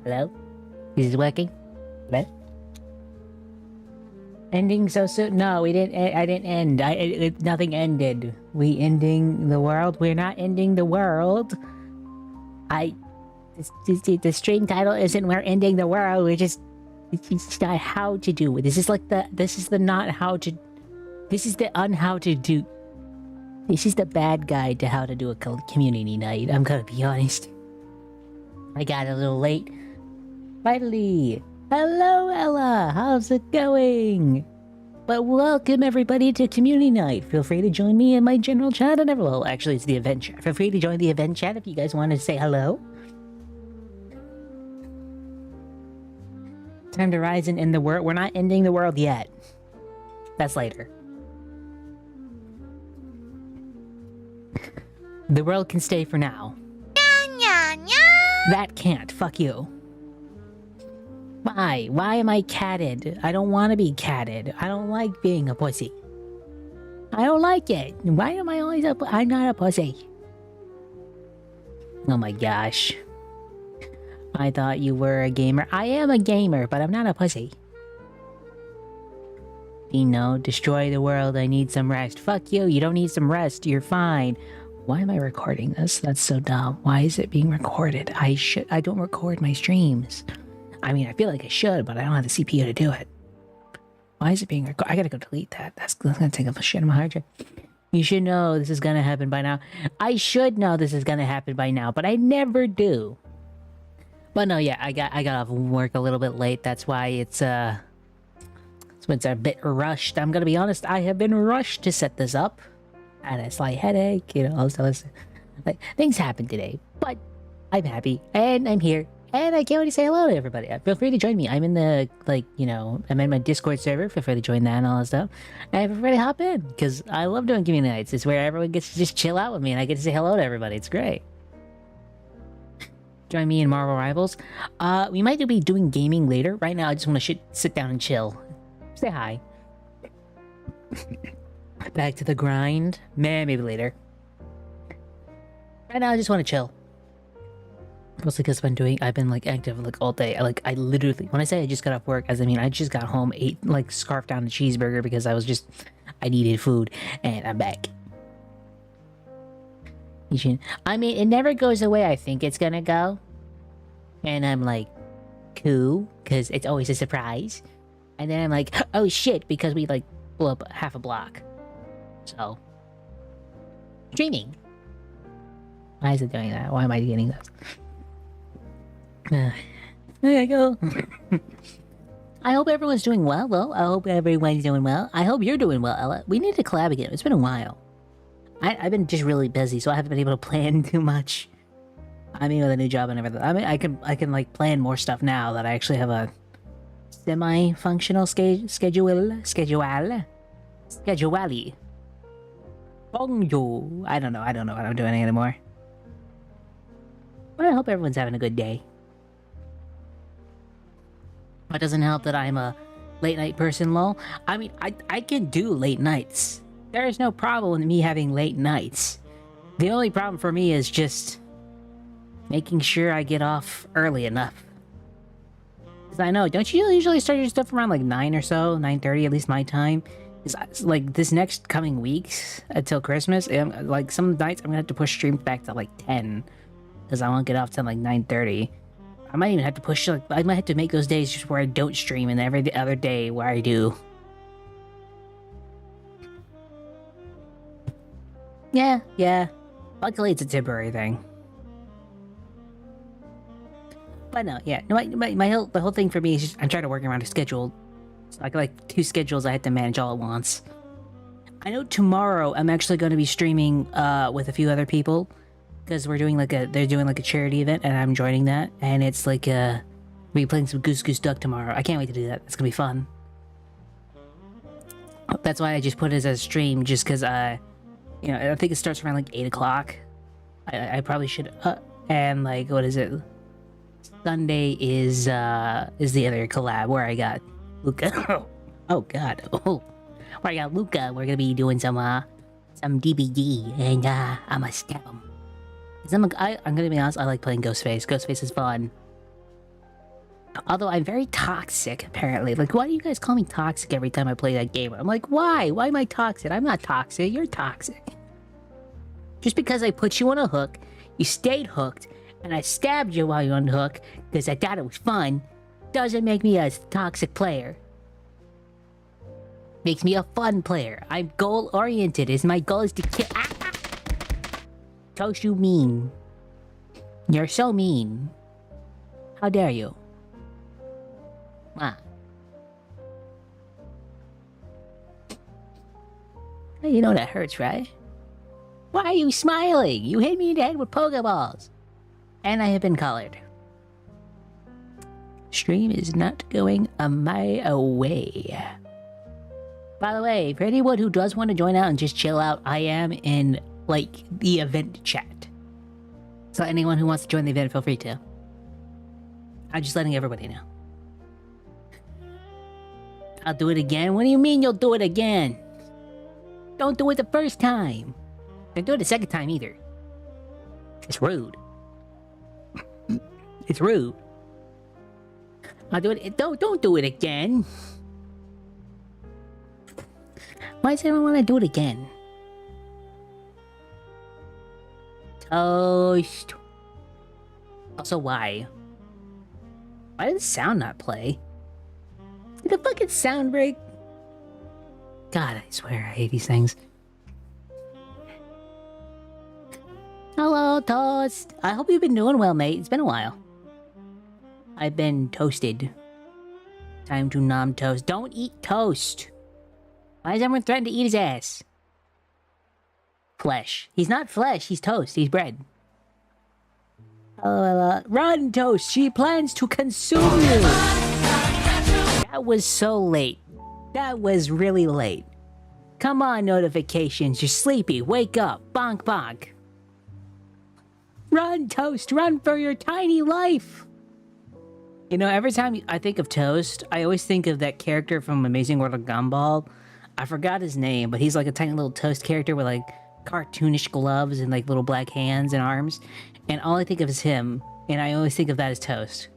Hello? Is it working? Hello? Ending so soon? No, we didn't. I didn't end. Nothing ended. We ending the world? We're not ending the world. The stream title isn't "We're ending the world." We're just. It's not how to do it. This is like the. This is the not how to. This is the how to do. This is the bad guide to how to do a community night. I'm gonna be honest. I got a little late. Finally. Hello, Ella! How's it going? But welcome everybody to Community Night. Feel free to join me in my general chat and well, actually it's the event chat. Feel free to join the event chat if you guys want to say hello. Time to rise and end the world. We're not ending the world yet. That's later. The world can stay for now. That can't. Fuck you. Why? Why am I catted? I don't want to be catted. I don't like being a pussy. I don't like it. Why am I always I'm not a pussy. Oh my gosh. I thought you were a gamer. I am a gamer, but I'm not a pussy. Dino, destroy the world. I need some rest. Fuck you. You don't need some rest. You're fine. Why am I recording this? That's so dumb. Why is it being recorded? I don't record my streams. I mean, I feel like I should, but I don't have the CPU to do it. Why is it being recorded? I gotta go delete that. That's gonna take up a shit on my hard drive. You should know this is gonna happen by now. I should know this is gonna happen by now, but I never do. But no, yeah, I got off work a little bit late. That's why it's a bit rushed. I'm gonna be honest. I have been rushed to set this up. I had a slight headache, you know, all this stuff. Like, things happened today, but I'm happy and I'm here. And I can't wait to say hello to everybody. Feel free to join me. I'm in the, like, you know, I'm in my Discord server. Feel free to join that and all that stuff. And everybody hop in, because I love doing community nights. It's where everyone gets to just chill out with me, and I get to say hello to everybody. It's great. Join me in Marvel Rivals. We might be doing gaming later. Right now, I just want to sit down and chill. Say hi. Back to the grind. Maybe later. Right now, I just want to chill. Mostly because I've been like active like all day. I literally, when I say I just got off work, I mean I just got home, ate, like scarfed down a cheeseburger because I needed food, and I'm back. I mean, it never goes away. I think it's gonna go, and I'm like, cool, because it's always a surprise, and then I'm like, oh shit, because we like blew up half a block. So, streaming. Why is it doing that? Why am I getting this? There you go. I hope everyone's doing well, though. I hope everyone's doing well. I hope you're doing well, Ella. We need to collab again. It's been a while. I've been just really busy, so I haven't been able to plan too much. I mean, with a new job and everything. I mean, I can like plan more stuff now that I actually have a semi-functional schedule. Bonjour. I don't know what I'm doing anymore. But I hope everyone's having a good day. It doesn't help that I'm a late night person, lol. I mean, I can do late nights. There is no problem with me having late nights. The only problem for me is just making sure I get off early enough. Because I know, don't you usually start your stuff around like 9 or so, 9:30, at least my time? It's like this next coming weeks until Christmas, like some nights I'm gonna have to push streams back to like 10. Because I won't get off till like 9:30. I might even have to push, like, I might have to make those days just where I don't stream and every other day where I do. Yeah. Luckily it's a temporary thing. But no, yeah. The whole thing for me is just, I'm trying to work around a schedule. So like 2 schedules I had to manage all at once. I know tomorrow I'm actually going to be streaming with a few other people. Because they're doing like a charity event, and I'm joining that, and it's like we'll be playing some Goose Goose Duck tomorrow. I can't wait to do that. It's gonna be fun. That's why I just put it as a stream, just because you know, I think it starts around like 8 o'clock. I probably should and like, what is it? Sunday is the other collab where I got Luca. Oh god. Oh, where I got Luca. We're gonna be doing some DBD, and I'm gonna stab him. I'm gonna be honest, I like playing Ghostface. Ghostface is fun. Although I'm very toxic, apparently. Like, why do you guys call me toxic every time I play that game? I'm like, why? Why am I toxic? I'm not toxic. You're toxic. Just because I put you on a hook, you stayed hooked, and I stabbed you while you're on the hook because I thought it was fun, doesn't make me a toxic player. Makes me a fun player. I'm goal-oriented. My goal is to kill... Ah! Toast, you mean. You're so mean. How dare you? Ah. You know that hurts, right? Why are you smiling? You hit me in the head with Pokeballs. And I have been collared. Stream is not going my way. By the way, for anyone who does want to join out and just chill out, I am in, like, the event chat. So anyone who wants to join the event, feel free to. I'm just letting everybody know. I'll do it again? What do you mean you'll do it again? Don't do it the first time. Don't do it the second time either. It's rude. It's rude. I'll do it. Don't do it again. Why does everyone want to do it again? Toast. Also, why? Why did the sound not play? Did the fucking sound break? God, I swear I hate these things. Hello, Toast. I hope you've been doing well, mate. It's been a while. I've been toasted. Time to nom toast. Don't eat toast. Why does everyone threaten to eat his ass? Flesh. He's not flesh, he's toast. He's bread. Run, Toast! She plans to consume you! That was so late. That was really late. Come on, notifications. You're sleepy. Wake up. Bonk, bonk. Run, Toast. Run for your tiny life. You know, every time I think of Toast, I always think of that character from Amazing World of Gumball. I forgot his name, but he's like a tiny little Toast character with like cartoonish gloves and like little black hands and arms. And all I think of is him. And I always think of that as Toast.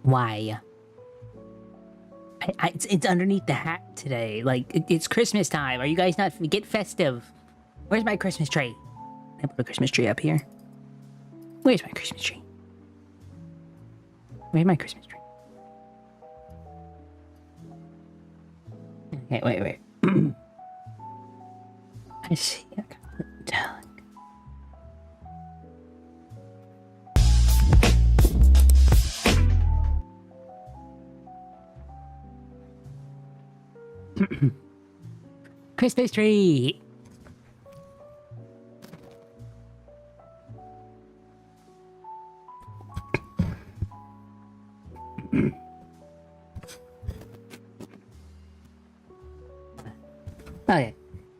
Why? It's underneath the hat today. Like, it's Christmas time. Are you guys not... Get festive. Where's my Christmas tree? Can I put a Christmas tree up here? Where's my Christmas tree? Where's my Christmas tree? Okay, wait. I see. I gotta put it down. Christmas tree! Okay.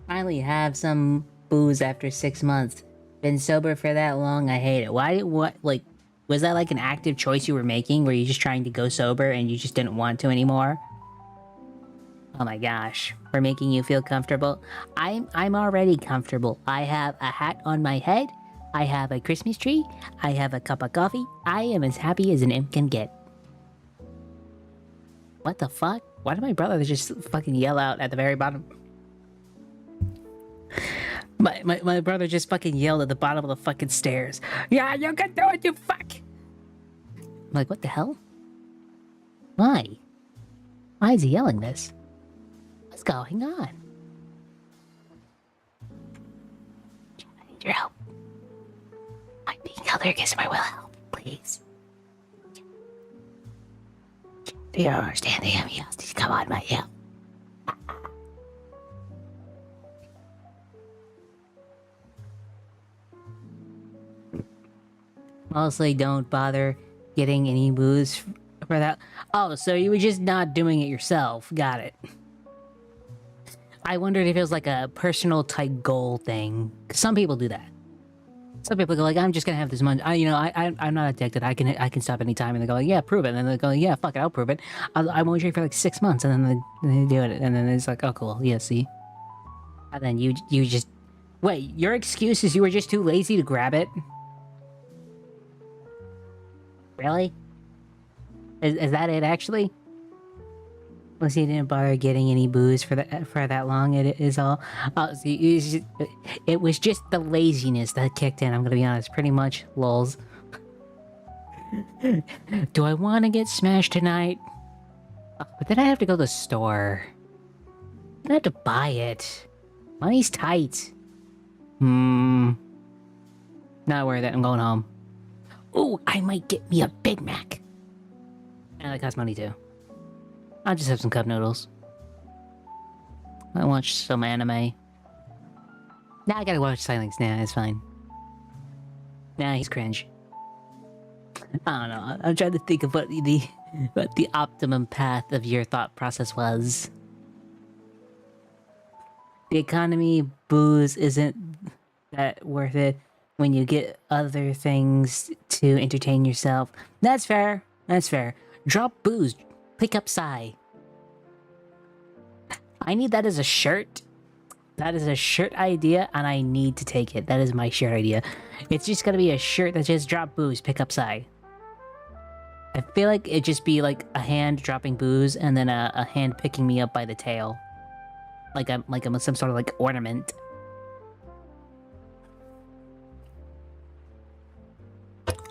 Finally have some booze after 6 months. Been sober for that long, I hate it. Like, was that like an active choice you were making? Were you just trying to go sober and you just didn't want to anymore? Oh my gosh, we're making you feel comfortable. I'm already comfortable. I have a hat on my head. I have a Christmas tree. I have a cup of coffee. I am as happy as an imp can get. What the fuck? Why did my brother just fucking yell out at the very bottom? My brother just fucking yelled at the bottom of the fucking stairs. Yeah, you can do it, you fuck! I'm like, what the hell? Why? Why is he yelling this? What's going on? I need your help. I'm being Aldergismer will help, please. Do you understand the MELs? Come on, my help. Mostly don't bother getting any booze for that. Oh, so you were just not doing it yourself. Got it. I wondered if it was like a personal type goal thing. 'Cause some people do that. Some people go like, I'm just gonna have this money. I'm not addicted. I can stop anytime. And they go like, yeah, prove it. And then they go, yeah, fuck it, I'll prove it. I won't drink for like 6 months. And then they do it. And then it's like, oh, cool. Yeah, see. And then you just wait. Your excuse is you were just too lazy to grab it. Really? Is that it, actually? Unless he didn't bother getting any booze for that long, it is all. So it was just the laziness that kicked in. I'm gonna be honest, pretty much. Lols. Do I want to get smashed tonight? But then I have to go to the store. I have to buy it. Money's tight. Not worth it. I'm going home. Ooh, I might get me a Big Mac. And that costs money too. I'll just have some cup noodles. I watch some anime. Nah, I gotta watch Silence now. It's fine. Nah, he's cringe. I don't know. I'm trying to think of what the optimum path of your thought process was. The economy, booze isn't that worth it when you get other things to entertain yourself. That's fair. That's fair. Drop booze. Pick up Psy. I need that as a shirt. That is a shirt idea, and I need to take it. That is my shirt idea. It's just gonna be a shirt that just drop booze, pick up Psy. I feel like it'd just be like a hand dropping booze, and then a hand picking me up by the tail. Like I'm some sort of like ornament.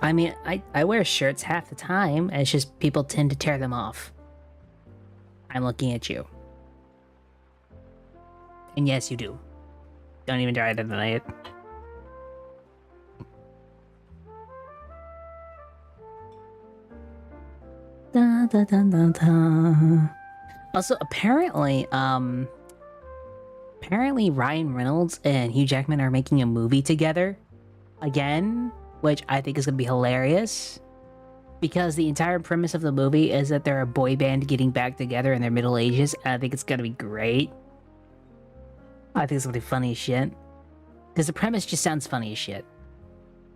I mean, I wear shirts half the time, and it's just people tend to tear them off. I'm looking at you. And yes, you do. Don't even try to deny it. Da, da, da, da, da. Also, apparently Ryan Reynolds and Hugh Jackman are making a movie together again, which I think is going to be hilarious. Because the entire premise of the movie is that they're a boy band getting back together in their middle ages, and I think it's going to be great. I think it's going to be funny as shit. Because the premise just sounds funny as shit.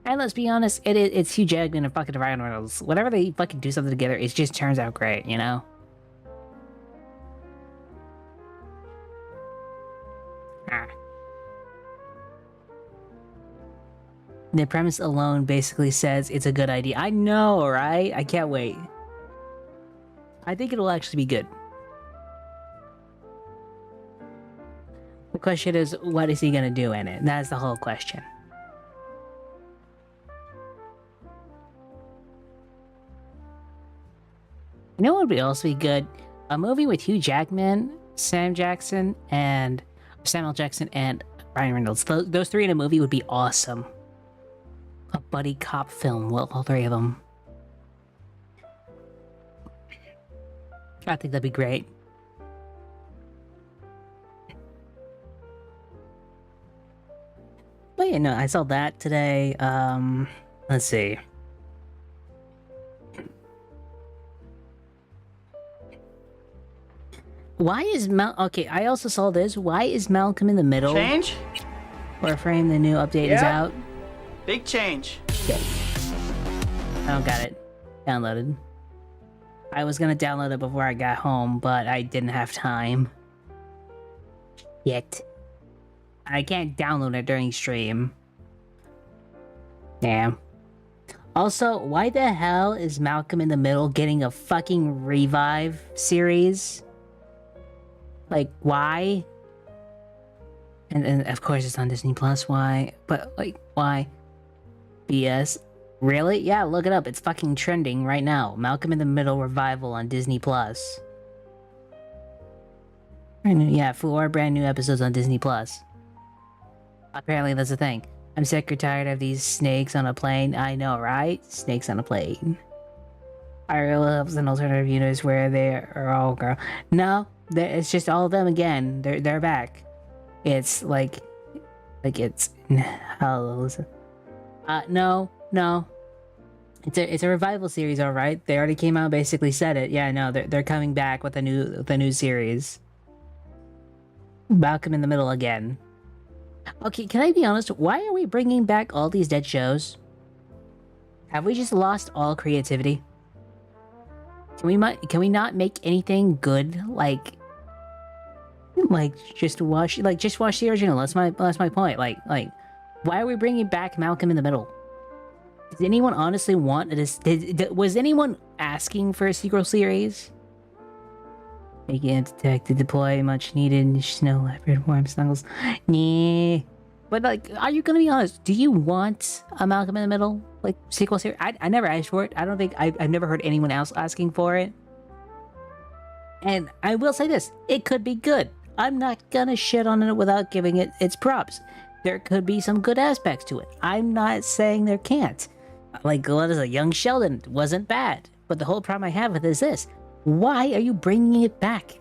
And let's be honest, it's Hugh Jackman and fucking Ryan Reynolds. Whenever they fucking do something together, it just turns out great, you know? The premise alone basically says it's a good idea. I know, right? I can't wait. I think it'll actually be good. The question is, what is he gonna do in it? That's the whole question. You know what would also be good? A movie with Hugh Jackman, Samuel Jackson, and Ryan Reynolds. Those three in a movie would be awesome. A buddy cop film with all three of them. I think that'd be great. But yeah, no, I saw that today. Let's see. Why is Okay, I also saw this. Why is Malcolm in the Middle? Change? Or Frame, the new update is out. Big change. Okay. I don't got it downloaded. I was gonna download it before I got home, but I didn't have time. Yet. I can't download it during stream. Damn. Also, why the hell is Malcolm in the Middle getting a fucking revive series? Like, why? And of course it's on Disney Plus, why? But, like, why? BS. Really? Yeah, look it up. It's fucking trending right now. Malcolm in the Middle revival on Disney Plus. Yeah, 4 brand new episodes on Disney Plus. Apparently that's a thing. I'm sick or tired of these snakes on a plane. I know, right? Snakes on a plane. I really love an alternative universe where they are all girl. No, it's just all of them again. They're back. It's like it's no. It's a revival series, all right. They already came out, basically said it. Yeah, no, they're coming back with a new series. Malcolm in the Middle again. Okay, can I be honest? Why are we bringing back all these dead shows? Have we just lost all creativity? Can we not make anything good? Like just watch the original. That's my point. Like why are we bringing back Malcolm in the Middle? Does anyone honestly want this? Was anyone asking for a sequel series? Making it detect to deploy much needed snow leopard warm snuggles. Nah. But like, are you gonna be honest? Do you want a Malcolm in the Middle like sequel series? I never asked for it. I don't think I've never heard anyone else asking for it. And I will say this: it could be good. I'm not gonna shit on it without giving it its props. There could be some good aspects to it. I'm not saying there can't. Like, what is a Young Sheldon wasn't bad. But the whole problem I have with it is this: why are you bringing it back?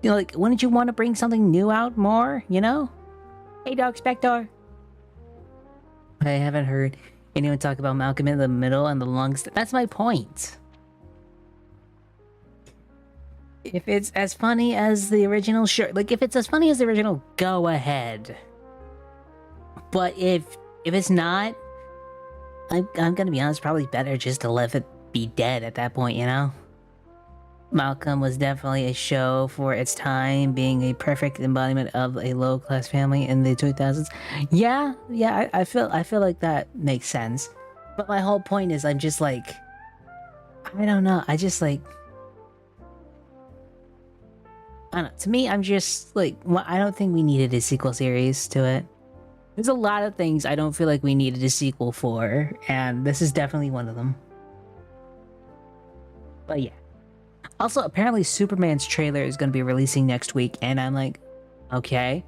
You know, like, wouldn't you want to bring something new out more? You know? Hey, Dog Spector. I haven't heard anyone talk about Malcolm in the Middle and the lungs. That's my point. If it's as funny as the original, sure. Like, if it's as funny as the original, go ahead. But if it's not, I'm gonna be honest, probably better just to let it be dead at that point, you know? Malcolm was definitely a show for its time, being a perfect embodiment of a low-class family in the 2000s. Yeah, I feel like that makes sense. But my whole point is, I'm just like, I don't know. I just like, I don't know. To me, I'm just like, I don't think we needed a sequel series to it. There's a lot of things I don't feel like we needed a sequel for, and this is definitely one of them. But yeah. Also, apparently Superman's trailer is going to be releasing next week, and I'm like, okay.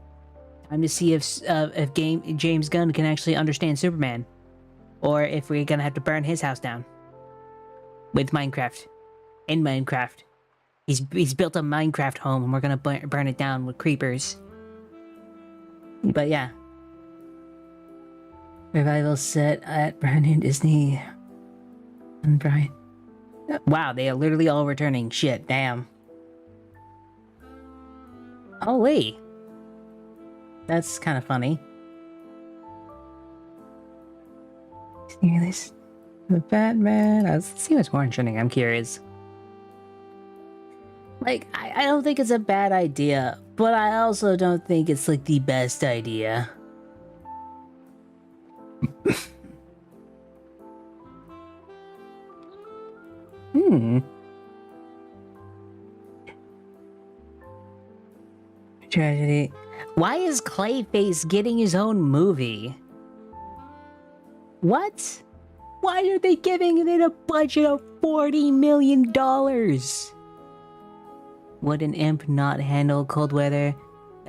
Time to see if James Gunn can actually understand Superman. Or if we're going to have to burn his house down. With Minecraft. In Minecraft. He's built a Minecraft home, and we're going to burn it down with creepers. But yeah. Revival set at Brandon Disney and Brian. Wow, they are literally all returning. Shit, damn. Oh, wait. That's kind of funny. This the Batman. Let's see what's more trending. I'm curious. Like, I don't think it's a bad idea, but I also don't think it's like the best idea. Tragedy. Why is Clayface getting his own movie? What? Why are they giving it a budget of $40 million? Would an imp not handle cold weather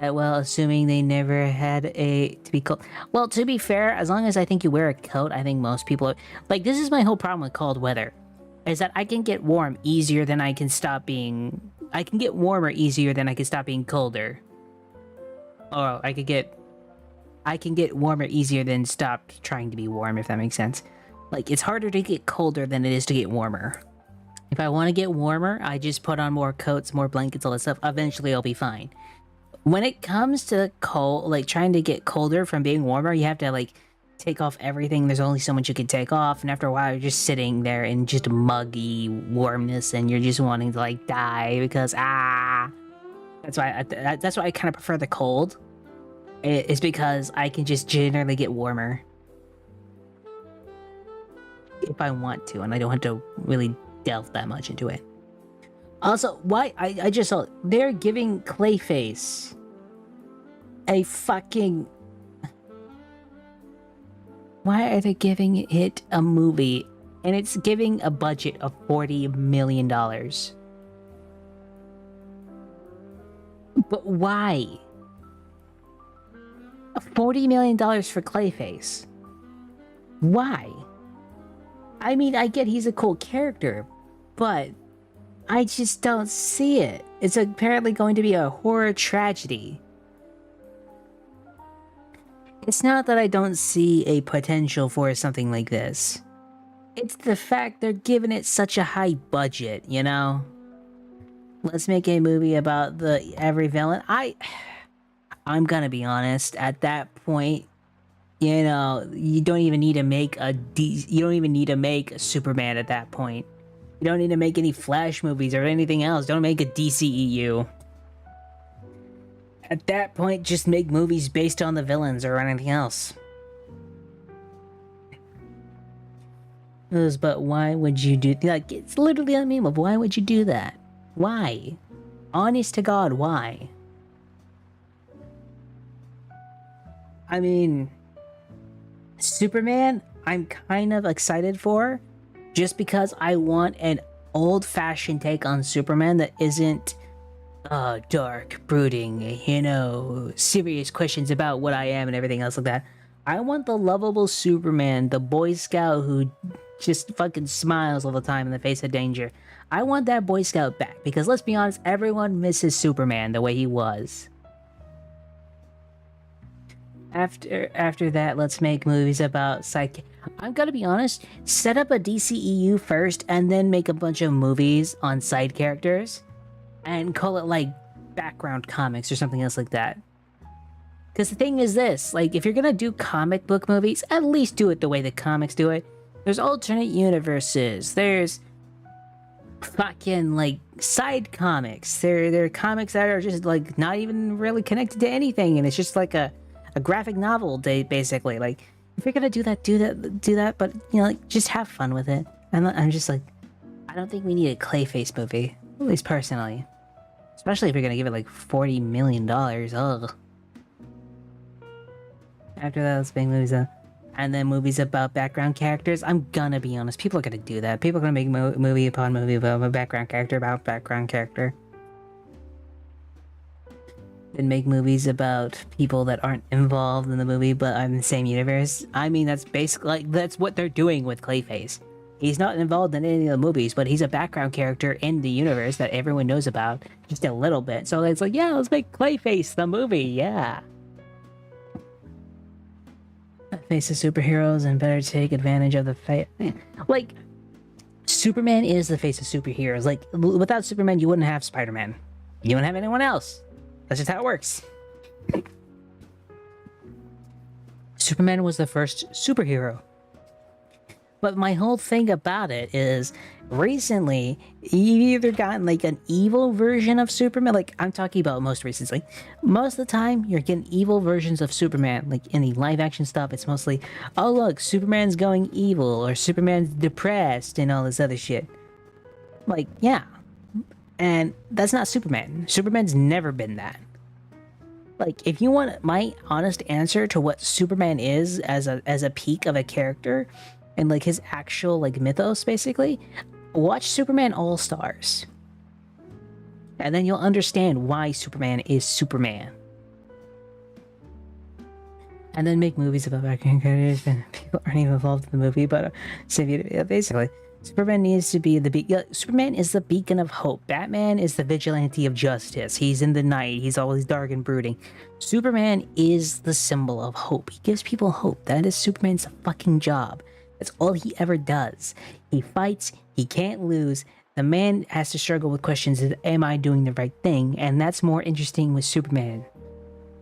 that well, assuming they never had to be cold? Well, to be fair, as long as I think you wear a coat, I think most people are, like, this is my whole problem with cold weather. Is that I can get warm easier than I can stop being... I can get warmer easier than I can stop being colder. Or I can get warmer easier than stop trying to be warm, if that makes sense. Like, it's harder to get colder than it is to get warmer. If I want to get warmer, I just put on more coats, more blankets, all that stuff. Eventually, I'll be fine. When it comes to cold, like, trying to get colder from being warmer, you have to, like, take off everything. There's only so much you can take off, and after a while you're just sitting there in just muggy warmness, and you're just wanting to like die because that's why I kind of prefer the cold. It's because I can just generally get warmer if I want to, and I don't have to really delve that much into it. Also, why I just saw they're giving Clayface a fucking... Why are they giving it a movie and it's giving a budget of $40 million? But why? $40 million for Clayface? Why? I mean, I get he's a cool character, but I just don't see it. It's apparently going to be a horror tragedy. It's not that I don't see a potential for something like this. It's the fact they're giving it such a high budget, you know? Let's make a movie about every villain. I'm gonna be honest, at that point, you know, you don't even need to make you don't even need to make a Superman at that point. You don't need to make any Flash movies or anything else. Don't make a DCEU. At that point, just make movies based on the villains or anything else. But why would you do, like, it's literally a meme of why would you do that? Why? Honest to God, why? I mean, Superman, I'm kind of excited for, just because I want an old-fashioned take on Superman that isn't dark, brooding, serious questions about what I am and everything else like that. I want the lovable Superman, the Boy Scout who just fucking smiles all the time in the face of danger. I want that Boy Scout back, because let's be honest, everyone misses Superman the way he was. After that, let's make movies about psych. I'm gonna be honest, set up a DCEU first and then make a bunch of movies on side characters and call it like background comics or something else like that. Because the thing is this, like, if you're gonna do comic book movies, at least do it the way the comics do it. There's alternate universes, there's fucking like side comics, there are comics that are just like not even really connected to anything, and it's just like a graphic novel, basically. Like, if you're gonna do that, but like, just have fun with it. And I'm just like, I don't think we need a Clayface movie, at least personally, especially if you're gonna give it like $40 million. Ugh. After that, let's make movies and then movies about background characters. I'm gonna be honest, people are gonna do that. People are gonna make movie upon movie about a background character about background character. And make movies about people that aren't involved in the movie but are in the same universe. I mean, that's basically, like, that's what they're doing with Clayface. He's not involved in any of the movies, but he's a background character in the universe that everyone knows about, just a little bit. So it's like, yeah, let's make Clayface the movie, yeah. Face of superheroes and better take advantage of the fate. Like, Superman is the face of superheroes. Like, without Superman, you wouldn't have Spider-Man. You wouldn't have anyone else. That's just how it works. Superman was the first superhero. But my whole thing about it is, recently, you've either gotten like an evil version of Superman, like I'm talking about most recently. Most of the time, you're getting evil versions of Superman. Like in the live action stuff, it's mostly, oh look, Superman's going evil, or Superman's depressed, and all this other shit. Like, yeah. And that's not Superman. Superman's never been that. Like, if you want my honest answer to what Superman is as a peak of a character, and like his actual like mythos, basically, watch Superman All-Stars. And then you'll understand why Superman is Superman. And then make movies about background characters and people aren't even involved in the movie, but basically, Superman needs to be Superman is the beacon of hope. Batman is the vigilante of justice. He's in the night. He's always dark and brooding. Superman is the symbol of hope. He gives people hope. That is Superman's fucking job. That's all he ever does. He fights. He can't lose. The man has to struggle with questions of, am I doing the right thing? And that's more interesting with Superman.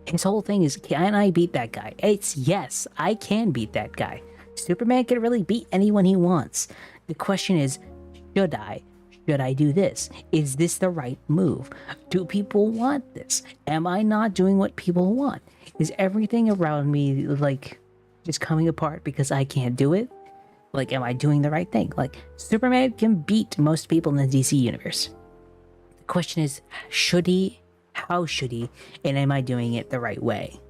His whole thing is, can I beat that guy? It's yes, I can beat that guy. Superman can really beat anyone he wants. The question is, should I? Should I do this? Is this the right move? Do people want this? Am I not doing what people want? Is everything around me, like, just coming apart because I can't do it? Like, am I doing the right thing? Like, Superman can beat most people in the DC universe. The question is, should he? How should he? And am I doing it the right way?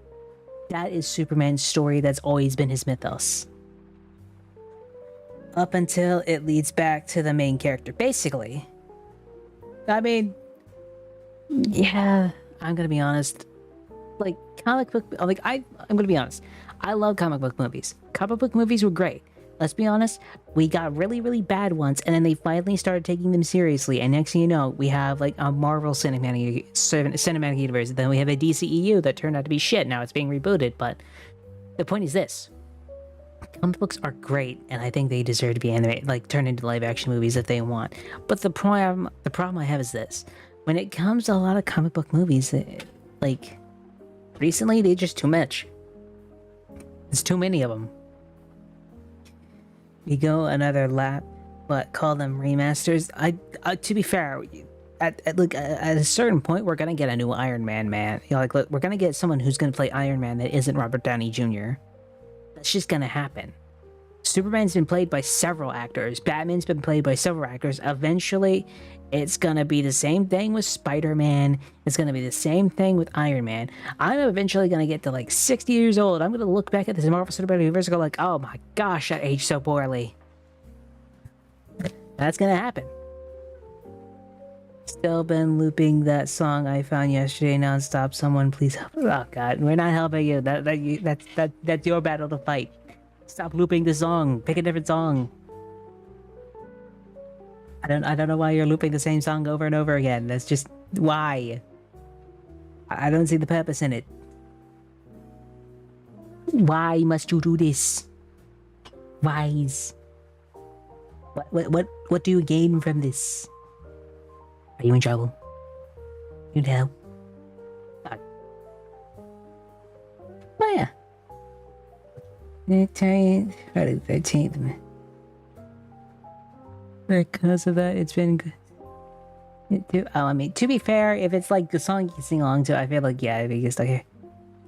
That is Superman's story. That's always been his mythos. Up until it leads back to the main character, basically. I mean, yeah, I'm gonna be honest. Like, I'm gonna be honest. I love comic book movies. Comic book movies were great. Let's be honest, we got really, really bad ones, and then they finally started taking them seriously, and next thing you know, we have, like, a Marvel cinematic universe, then we have a DCEU that turned out to be shit. Now it's being rebooted, but the point is this. Comic books are great, and I think they deserve to be animated, like, turned into live-action movies if they want. But the problem I have is this. When it comes to a lot of comic book movies, like, recently, they're just too much. There's too many of them. We go another lap, but call them remasters. To be fair, at a certain point, we're gonna get a new Iron Man, man. Like, look, we're gonna get someone who's gonna play Iron Man that isn't Robert Downey Jr. That's just gonna happen. Superman's been played by several actors. Batman's been played by several actors. Eventually, it's gonna be the same thing with Spider-Man. It's gonna be the same thing with Iron Man. I'm eventually gonna get to like 60 years old. I'm gonna look back at this Marvel Cinematic Universe and go like, oh my gosh, I aged so poorly. That's gonna happen. Still been looping that song I found yesterday nonstop. Someone please help. Oh god, we're not helping you. That's your battle to fight. Stop looping the song. Pick a different song. I don't know why you're looping the same song over and over again. That's just why. I don't see the purpose in it. Why must you do this? Why's? What do you gain from this? Are you in trouble? You need help? Oh yeah. Friday the 13th. Because of that, it's been good. I mean, to be fair, if it's like the song you sing along to, I feel like, yeah, it'd be just okay.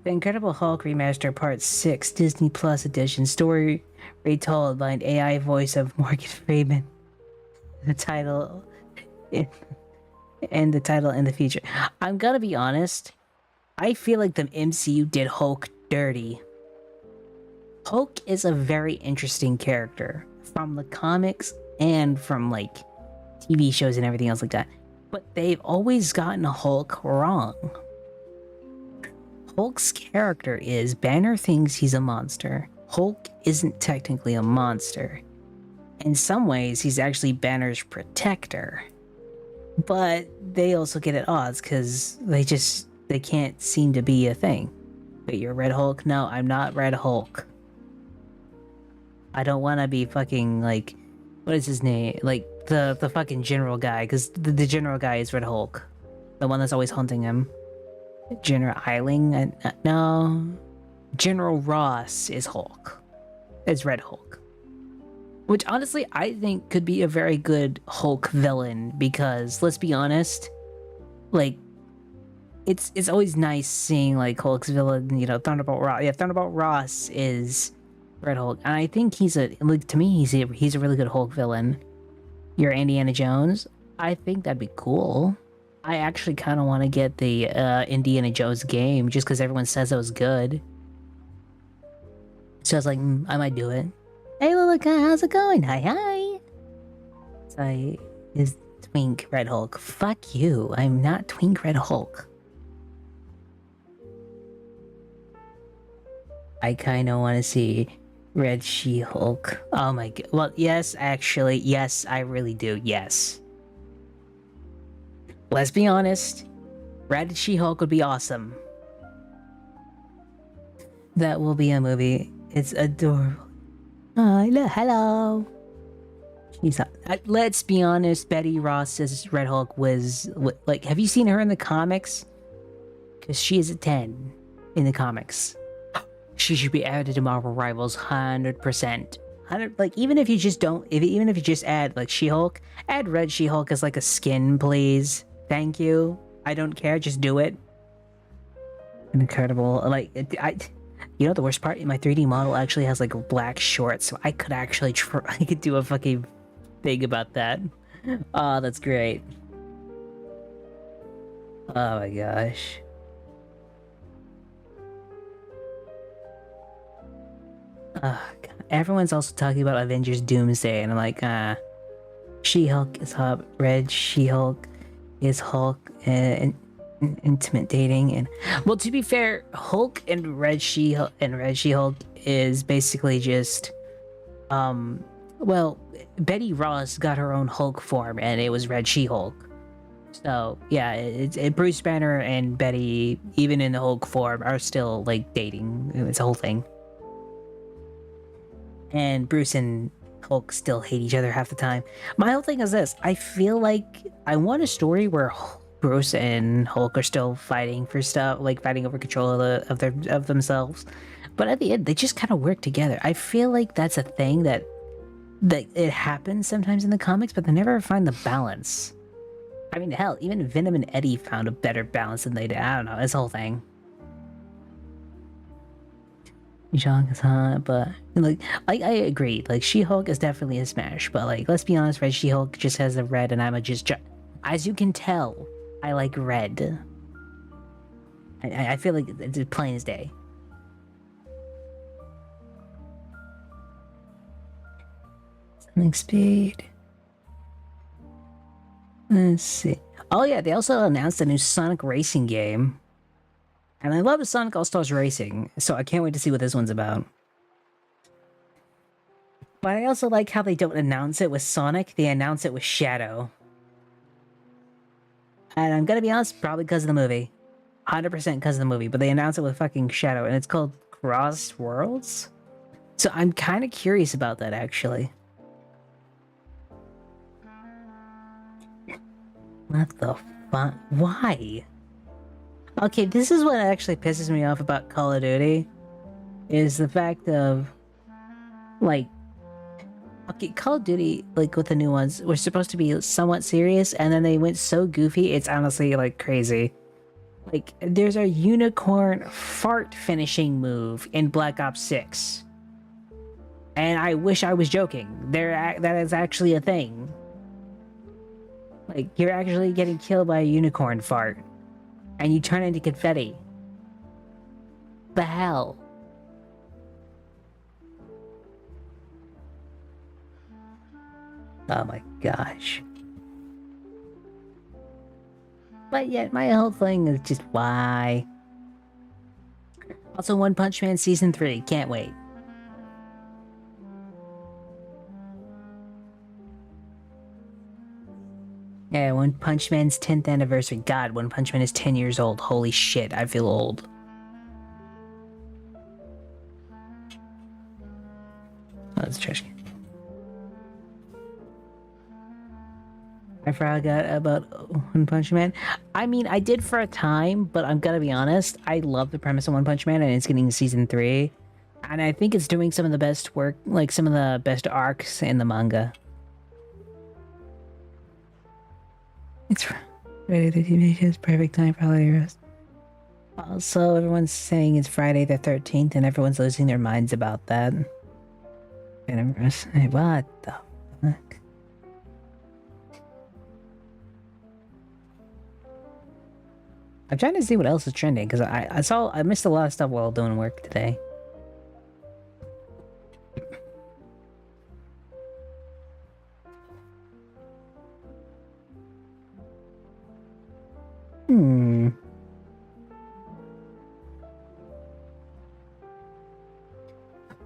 The Incredible Hulk Remaster Part 6 Disney Plus Edition, story retold by an AI voice of Morgan Freeman. The title and the title in the feature. I'm gonna be honest, I feel like the MCU did Hulk dirty. Hulk is a very interesting character from the comics and from like TV shows and everything else like that. But they've always gotten Hulk wrong. Hulk's character is Banner thinks he's a monster. Hulk isn't technically a monster. In some ways, he's actually Banner's protector. But they also get at odds because they can't seem to be a thing. Wait, you're Red Hulk? No, I'm not Red Hulk. I don't want to be fucking like, what is his name? Like the fucking general guy, because the general guy is Red Hulk. The one that's always hunting him. General Eiling? No. General Ross is Hulk. It's Red Hulk. Which honestly, I think could be a very good Hulk villain because, let's be honest, like, it's always nice seeing like Hulk's villain, you know, Thunderbolt Ross. Yeah, Thunderbolt Ross is Red Hulk, and I think to me he's a really good Hulk villain. You're Indiana Jones. I think that'd be cool. I actually kind of want to get the Indiana Jones game just because everyone says it was good. So I was like, I might do it. Hey, Lilica, how's it going? Hi. So is Twink Red Hulk? Fuck you. I'm not Twink Red Hulk. I kind of want to see Red She-Hulk. Oh my god. Well, yes, actually. Yes, I really do. Yes. Let's be honest. Red She-Hulk would be awesome. That will be a movie. It's adorable. Hello. She's let's be honest. Betty Ross's Red Hulk was like. Have you seen her in the comics? Because she is a 10 in the comics. She should be added to Marvel Rivals 100%. Like even if you just even if you just add like She-Hulk, add Red She-Hulk as like a skin, please. Thank you. I don't care. Just do it. Incredible. Like you know the worst part? My 3D model actually has like black shorts, so I could actually I could do a fucking thing about that. Oh, that's great. Oh my gosh. Everyone's also talking about Avengers Doomsday, and I'm like, She-Hulk is hot, Red She-Hulk is Hulk, and intimate dating, and well, to be fair, Hulk and Red She-Hulk is basically just, well, Betty Ross got her own Hulk form, and it was Red She-Hulk. So yeah, Bruce Banner and Betty, even in the Hulk form, are still like dating. It's a whole thing. And Bruce and Hulk still hate each other half the time. My whole thing is this: I feel like I want a story where Bruce and Hulk are still fighting for stuff, like fighting over control of themselves. But at the end, they just kind of work together. I feel like that's a thing that it happens sometimes in the comics, but they never find the balance. I mean, hell, even Venom and Eddie found a better balance than they did. I don't know, this whole thing. She-Hulk is hot, but like I agree. Like She-Hulk is definitely a smash, but like let's be honest, right? She-Hulk just has the red, and I'm a as you can tell, I like red. I feel like it's plain as day. Something speed. Let's see. Oh yeah, they also announced a new Sonic racing game. And I love Sonic All-Stars Racing, so I can't wait to see what this one's about. But I also like how they don't announce it with Sonic, they announce it with Shadow. And I'm gonna be honest, probably because of the movie. 100% because of the movie, but they announce it with fucking Shadow, and it's called Cross Worlds? So I'm kind of curious about that, actually. What the fuck? Why? Okay, this is what actually pisses me off about Call of Duty, is the fact of, like, okay, Call of Duty, like, with the new ones, were supposed to be somewhat serious, and then they went so goofy, it's honestly, like, crazy. Like, there's a unicorn fart finishing move in Black Ops 6. And I wish I was joking. That is actually a thing. Like, you're actually getting killed by a unicorn fart. And you turn into confetti. The hell? Oh my gosh. But yet, my whole thing is just why. Also, One Punch Man Season 3. Can't wait. Yeah, One Punch Man's 10th anniversary. God, One Punch Man is 10 years old. Holy shit, I feel old. Oh, that's trash can. I forgot about One Punch Man. I mean, I did for a time, but I'm gonna be honest. I love the premise of One Punch Man, and it's getting season 3. And I think it's doing some of the best work, like some of the best arcs in the manga. It's Friday the 13th is perfect time for holiday rest. Also, everyone's saying it's Friday the 13th, and everyone's losing their minds about that. Anniversary. What the fuck? I'm trying to see what else is trending, because I missed a lot of stuff while doing work today.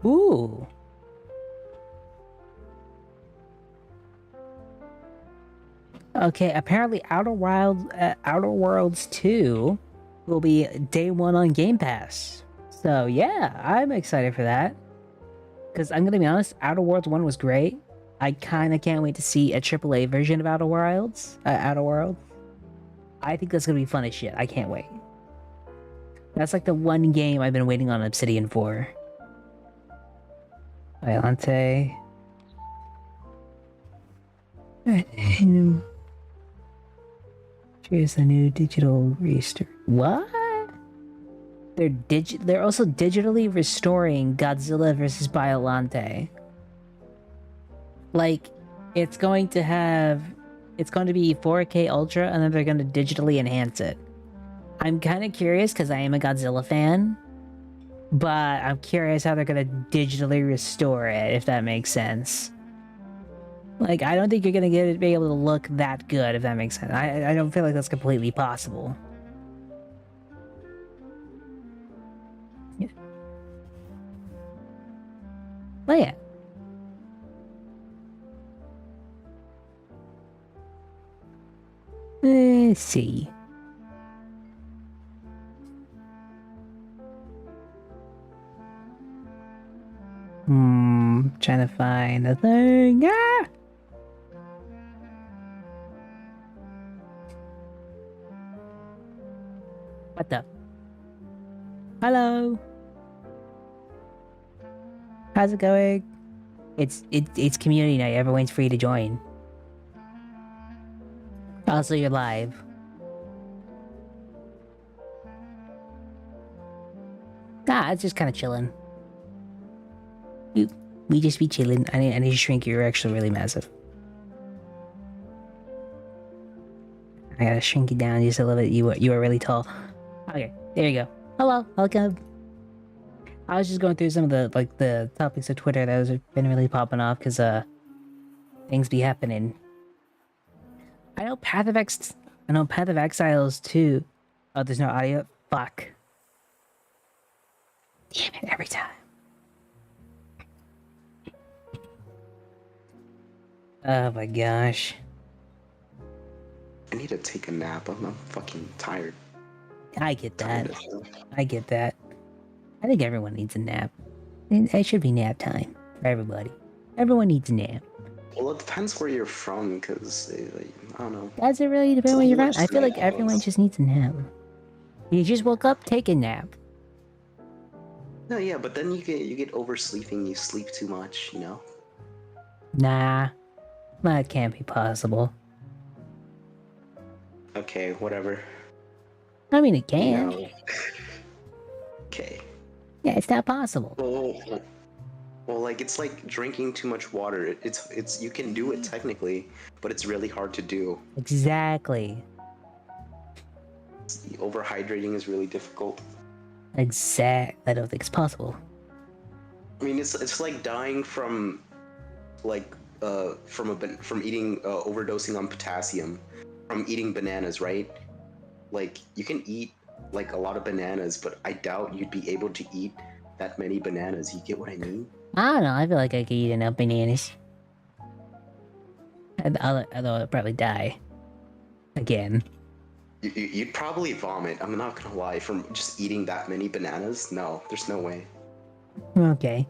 Ooh. Okay, apparently Outer Worlds 2 will be day 1 on Game Pass. So yeah, I'm excited for that. Because I'm gonna be honest, Outer Worlds 1 was great. I kind of can't wait to see a AAA version of Outer Worlds. I think that's gonna be fun as shit. I can't wait. That's like the one game I've been waiting on Obsidian for. Violante. Here's the new digital restore. What? They're also digitally restoring Godzilla vs. Biollante. Like, it's going to be 4K Ultra, and then they're going to digitally enhance it. I'm kind of curious because I am a Godzilla fan, but I'm curious how they're going to digitally restore it, if that makes sense. Like, I don't think you're going to be able to look that good, if that makes sense. I don't feel like that's completely possible. Yeah. But yeah. Let's see. Trying to find a thing. Ah! What the? Hello. How's it going? It's community night. Everyone's free to join. Also, you're live. It's just kind of chilling. We just be chilling. I need to shrink you. You're actually really massive. I gotta shrink you down just a little bit. You are really tall. Okay, there you go. Hello, welcome. I was just going through some of the topics of Twitter that have been really popping off because things be happening. I know Path of Exiles too. Oh, there's no audio. Fuck. Damn it! Every time. Oh my gosh. I need to take a nap. I'm fucking tired. I get that. I get that. I think everyone needs a nap. It should be nap time for everybody. Everyone needs a nap. Well, it depends where you're from, because I don't know. Does it really depend where you're from? I feel like Small everyone house. just needs a nap. You just woke up, take a nap. No, yeah, but then you get oversleeping. You sleep too much, you know. Nah, that can't be possible. Okay, whatever. I mean, it can. No. Okay. Yeah, it's not possible. Well, like it's like drinking too much water. It's you can do it technically, but it's really hard to do. Exactly. Overhydrating is really difficult. I don't think it's possible. I mean, it's like dying from from eating overdosing on potassium from eating bananas, right? Like you can eat like a lot of bananas, but I doubt you'd be able to eat that many bananas. You get what I mean? I don't know. I feel like I could eat enough bananas. Although I'd probably die. Again. You'd probably vomit. I'm not gonna lie. From just eating that many bananas, no, there's no way. Okay.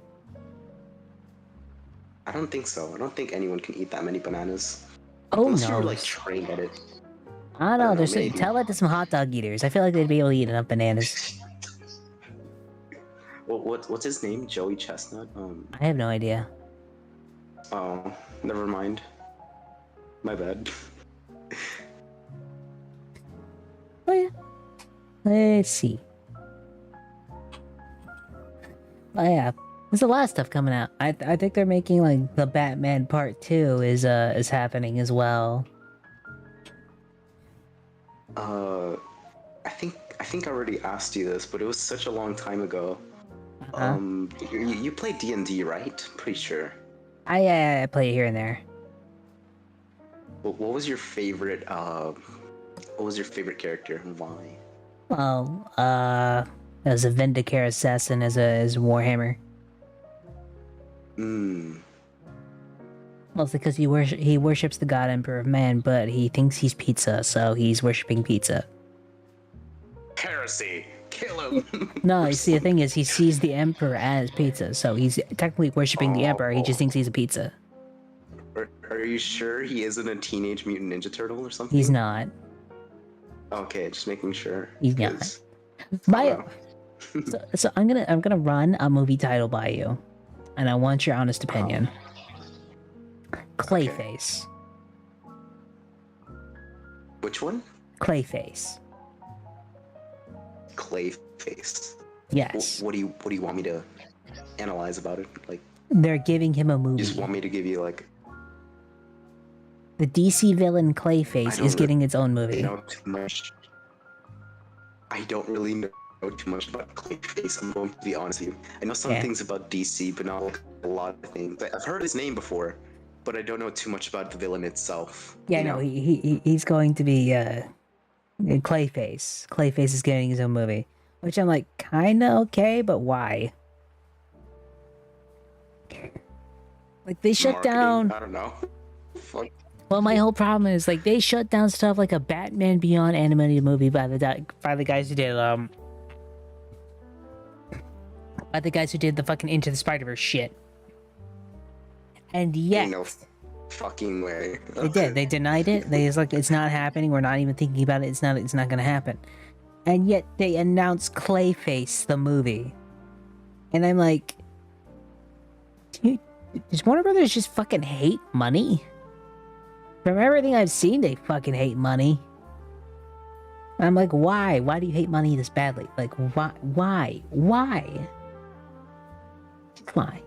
I don't think so. I don't think anyone can eat that many bananas. Oh Unless no. you're like trained at it. I don't know. There's maybe. tell that to some hot dog eaters. I feel like they'd be able to eat enough bananas. Well, what's his name? Joey Chestnut? I have no idea. Oh, never mind. My bad. Oh yeah. Let's see. Oh yeah. There's a lot of stuff coming out. I think they're making like the Batman Part 2 is happening as well. I think I already asked you this, but it was such a long time ago. Uh-huh. You play D&D, right? Pretty sure. I play it here and there. What was your favorite character and why? Well, as a Vindicare assassin as Warhammer. Mostly because he worships the God Emperor of Man, but he thinks he's pizza, so he's worshipping pizza. Heresy! Kill him! No, you see, the thing is, he sees the Emperor as pizza, so he's technically worshipping the Emperor. He just thinks he's a pizza. Are you sure he isn't a Teenage Mutant Ninja Turtle or something? He's not. Okay, just making sure. He's not. So I'm gonna run a movie title by you, and I want your honest opinion. Clayface. Which one? Clayface. Clayface. Yes. What do you want me to analyze about it? Like, they're giving him a movie. you just want me to give you like the DC villain Clayface is getting its own movie. know too much. I don't really know too much about Clayface. I'm going to be honest with you. I know some things about DC, but not like a lot of things. I've heard his name before, but I don't know too much about the villain itself. Yeah, no, he's going to be Clayface. Clayface is getting his own movie, which I'm like kinda okay, but why? Like they shut Marketing, down. I don't know. Fuck. Well, my whole problem is like they shut down stuff like a Batman Beyond animated movie by the guys who did the fucking Into the Spider-Verse shit. And yet, Ain't no fucking way. they did. They denied it. They was like, it's not happening. We're not even thinking about it. It's not gonna happen. And yet they announced Clayface the movie, and I'm like, does Warner Brothers just fucking hate money? From everything I've seen, they fucking hate money. I'm like, why? Why do you hate money this badly? Like, why? Why? Why?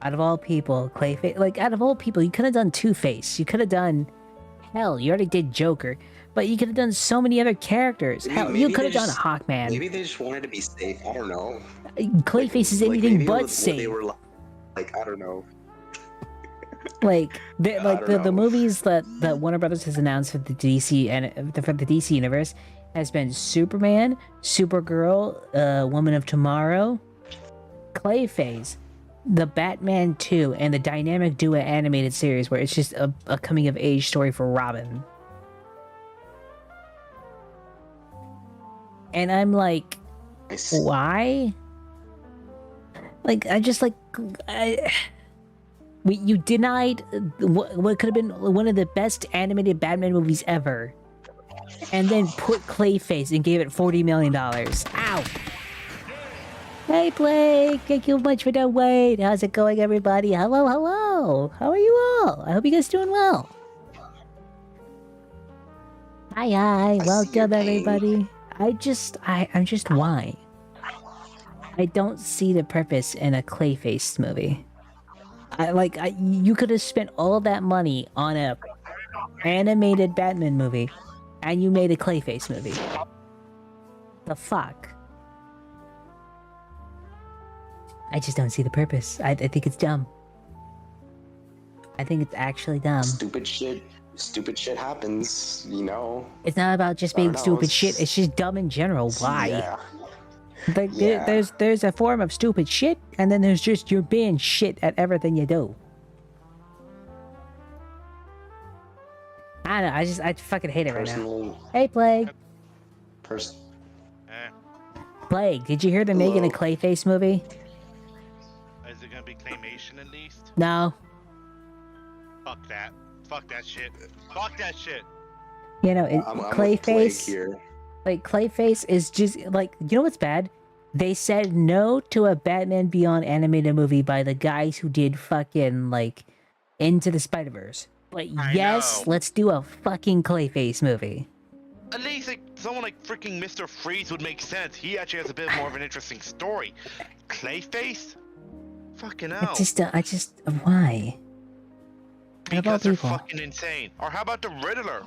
Out of all people, Clayface, like, out of all people, you could have done Two-Face. You could have done, hell, you already did Joker, but you could have done so many other characters. Hell, you could have done Hawkman. Maybe they just wanted to be safe. I don't know. Clayface is anything maybe but safe. They were like, I don't know. Like, the know. movies that Warner Brothers has announced for the DC and for the DC universe has been Superman, Supergirl, Woman of Tomorrow, Clayface, the Batman 2, and the dynamic duo animated series where it's just a coming of age story for Robin. And I'm like, why? Like, you denied what could have been one of the best animated Batman movies ever, and then put Clayface and gave it $40 million. Ow! Hey, Blake! Thank you much for the wait. How's it going, everybody? Hello, hello! How are you all? I hope you guys doing well. Hi, welcome, everybody. I'm just why? I don't see the purpose in a Clayface movie. You could have spent all that money on a animated Batman movie, and you made a Clayface movie. The fuck? I just don't see the purpose. I think it's dumb. I think it's actually dumb. Stupid shit happens, you know. It's not about just being stupid shit. It's just dumb in general. Why? Yeah. Like, there's a form of stupid shit, and then there's just you're being shit at everything you do. I don't know. I fucking hate it right now. Hey, Plague. Plague, did you hear they're making a Clayface movie? Is it gonna be claymation at least? No. Fuck that. Fuck that shit. Fuck that shit. You know, Clayface. Here. Like, Clayface is just like, you know what's bad? They said no to a Batman Beyond animated movie by the guys who did fucking like Into the Spider-Verse. But yes, let's do a fucking Clayface movie. At least like someone like freaking Mr. Freeze would make sense. He actually has a bit more of an interesting story. Clayface? Fucking hell. I just why? Because they're fucking insane. Or how about the Riddler?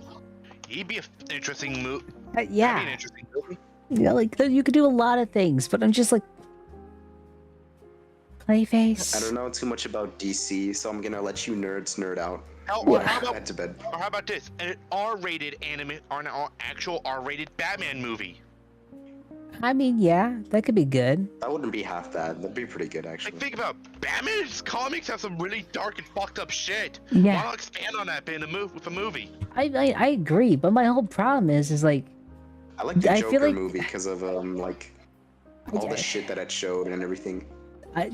He'd be an interesting movie. Yeah. That'd be an interesting movie. Yeah, like you could do a lot of things, but I'm just like Clayface. I don't know too much about DC, so I'm gonna let you nerds nerd out. How about this? An R-rated anime or an actual R-rated Batman movie? I mean, yeah, that could be good. That wouldn't be half bad. That'd be pretty good, actually. Like, think about Batman's comics have some really dark and fucked up shit. Yeah. Why not expand on that bit with a movie? I agree, but my whole problem is like I like the Joker movie because of like all the shit that it showed and everything.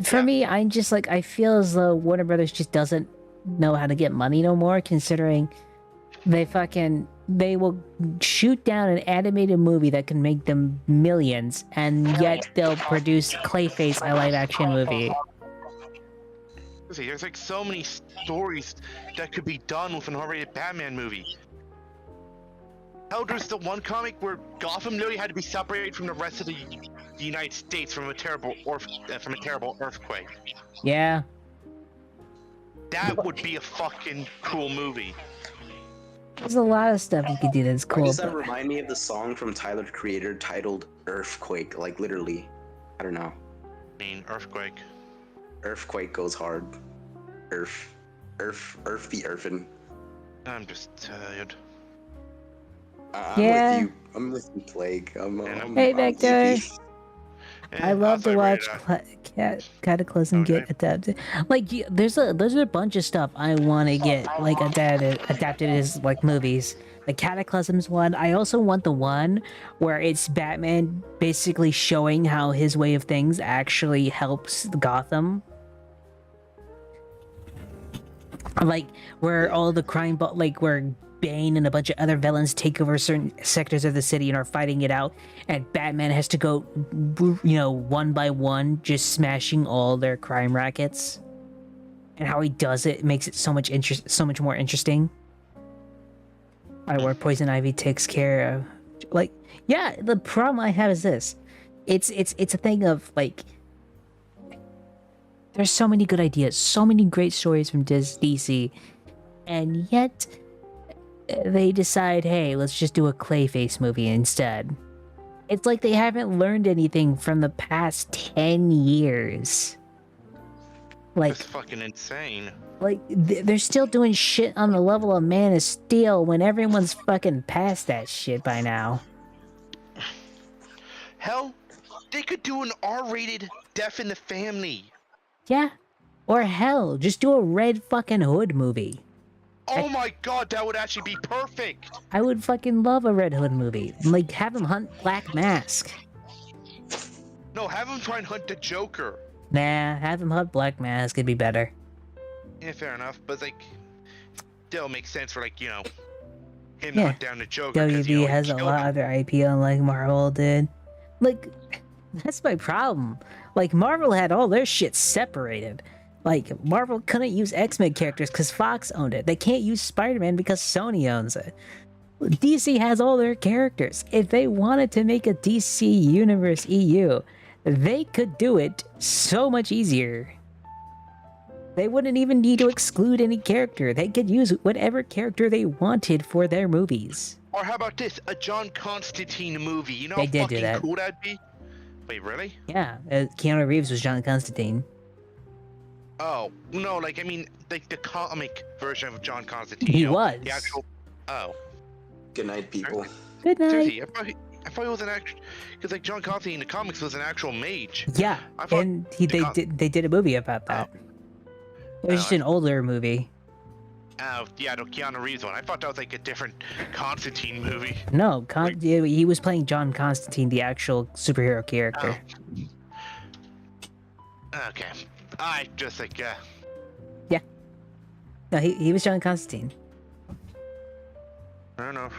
For me, I'm just like, I feel as though Warner Brothers just doesn't know how to get money no more, considering they will shoot down an animated movie that can make them millions, and yet they'll produce Clayface, a live action movie. See, there's like so many stories that could be done with an R-rated Batman movie. Hell, there's the one comic where Gotham literally had to be separated from the rest of the United States from a terrible earthquake. Yeah. That would be a fucking cool movie. There's a lot of stuff you could do that's cool. Why does that remind me of the song from Tyler, the Creator, titled Earthquake? Like, literally. I don't know. I mean, earthquake. Earthquake goes hard. Earth the earthin'. I'm just tired. I'm Yeah. with you. I'm with you, Plague. Hey, Victor. Yeah, I love to watch Cataclysm Okay. get adapted. Like, there's a bunch of stuff I want to get like adapted as like movies. The Cataclysms one. I also want the one where it's Batman basically showing how his way of things actually helps Gotham. Like where all the crime, where Bane and a bunch of other villains take over certain sectors of the city and are fighting it out, and Batman has to go, one by one, just smashing all their crime rackets. And how he does it makes it so much more interesting. Where Poison Ivy takes care of, the problem I have is this: it's a thing of like, There's so many good ideas, so many great stories from DC, and yet they decide, hey, let's just do a Clayface movie instead. It's like they haven't learned anything from the past 10 years. Like, That's fucking insane. they're still doing shit on the level of Man of Steel when everyone's fucking past that shit by now. Hell, they could do an R-rated Death in the Family. Yeah. Or hell, just do a Red fucking Hood movie. Oh my god, that would actually be perfect. I would fucking love a Red Hood movie. Like, have him hunt Black Mask. No, have him try and hunt the Joker. Nah, have him hunt Black Mask. It'd be better. Yeah, fair enough. But like, still makes sense for like, you know, him Yeah. to hunt down the Joker. 'cause, WB you know, he has a killed lot him. of their IP unlike Marvel did. Like, that's my problem. Like, Marvel had all their shit separated. Like, Marvel couldn't use X-Men characters because Fox owned it. They can't use Spider-Man because Sony owns it. DC has all their characters. If they wanted to make a DC Universe EU, they could do it so much easier. They wouldn't even need to exclude any character. They could use whatever character they wanted for their movies. Or how about this? A John Constantine movie. You know They how did do fucking that. cool that'd be? Wait, really? Yeah, Keanu Reeves was John Constantine. Oh, no, like, I mean, like the comic version of John Constantine. He you know, was. The actual... Oh. Good night, people. Good night. Seriously, I thought he was an actual... Because, like, John Constantine in the comics was an actual mage. Yeah, I thought and they did a movie about that. It was just an older movie. Oh, yeah, the Keanu Reeves one. I thought that was, like, a different Constantine movie. No, he was playing John Constantine, the actual superhero character. Oh. Okay. I just, like, No, he was John Constantine. I don't know.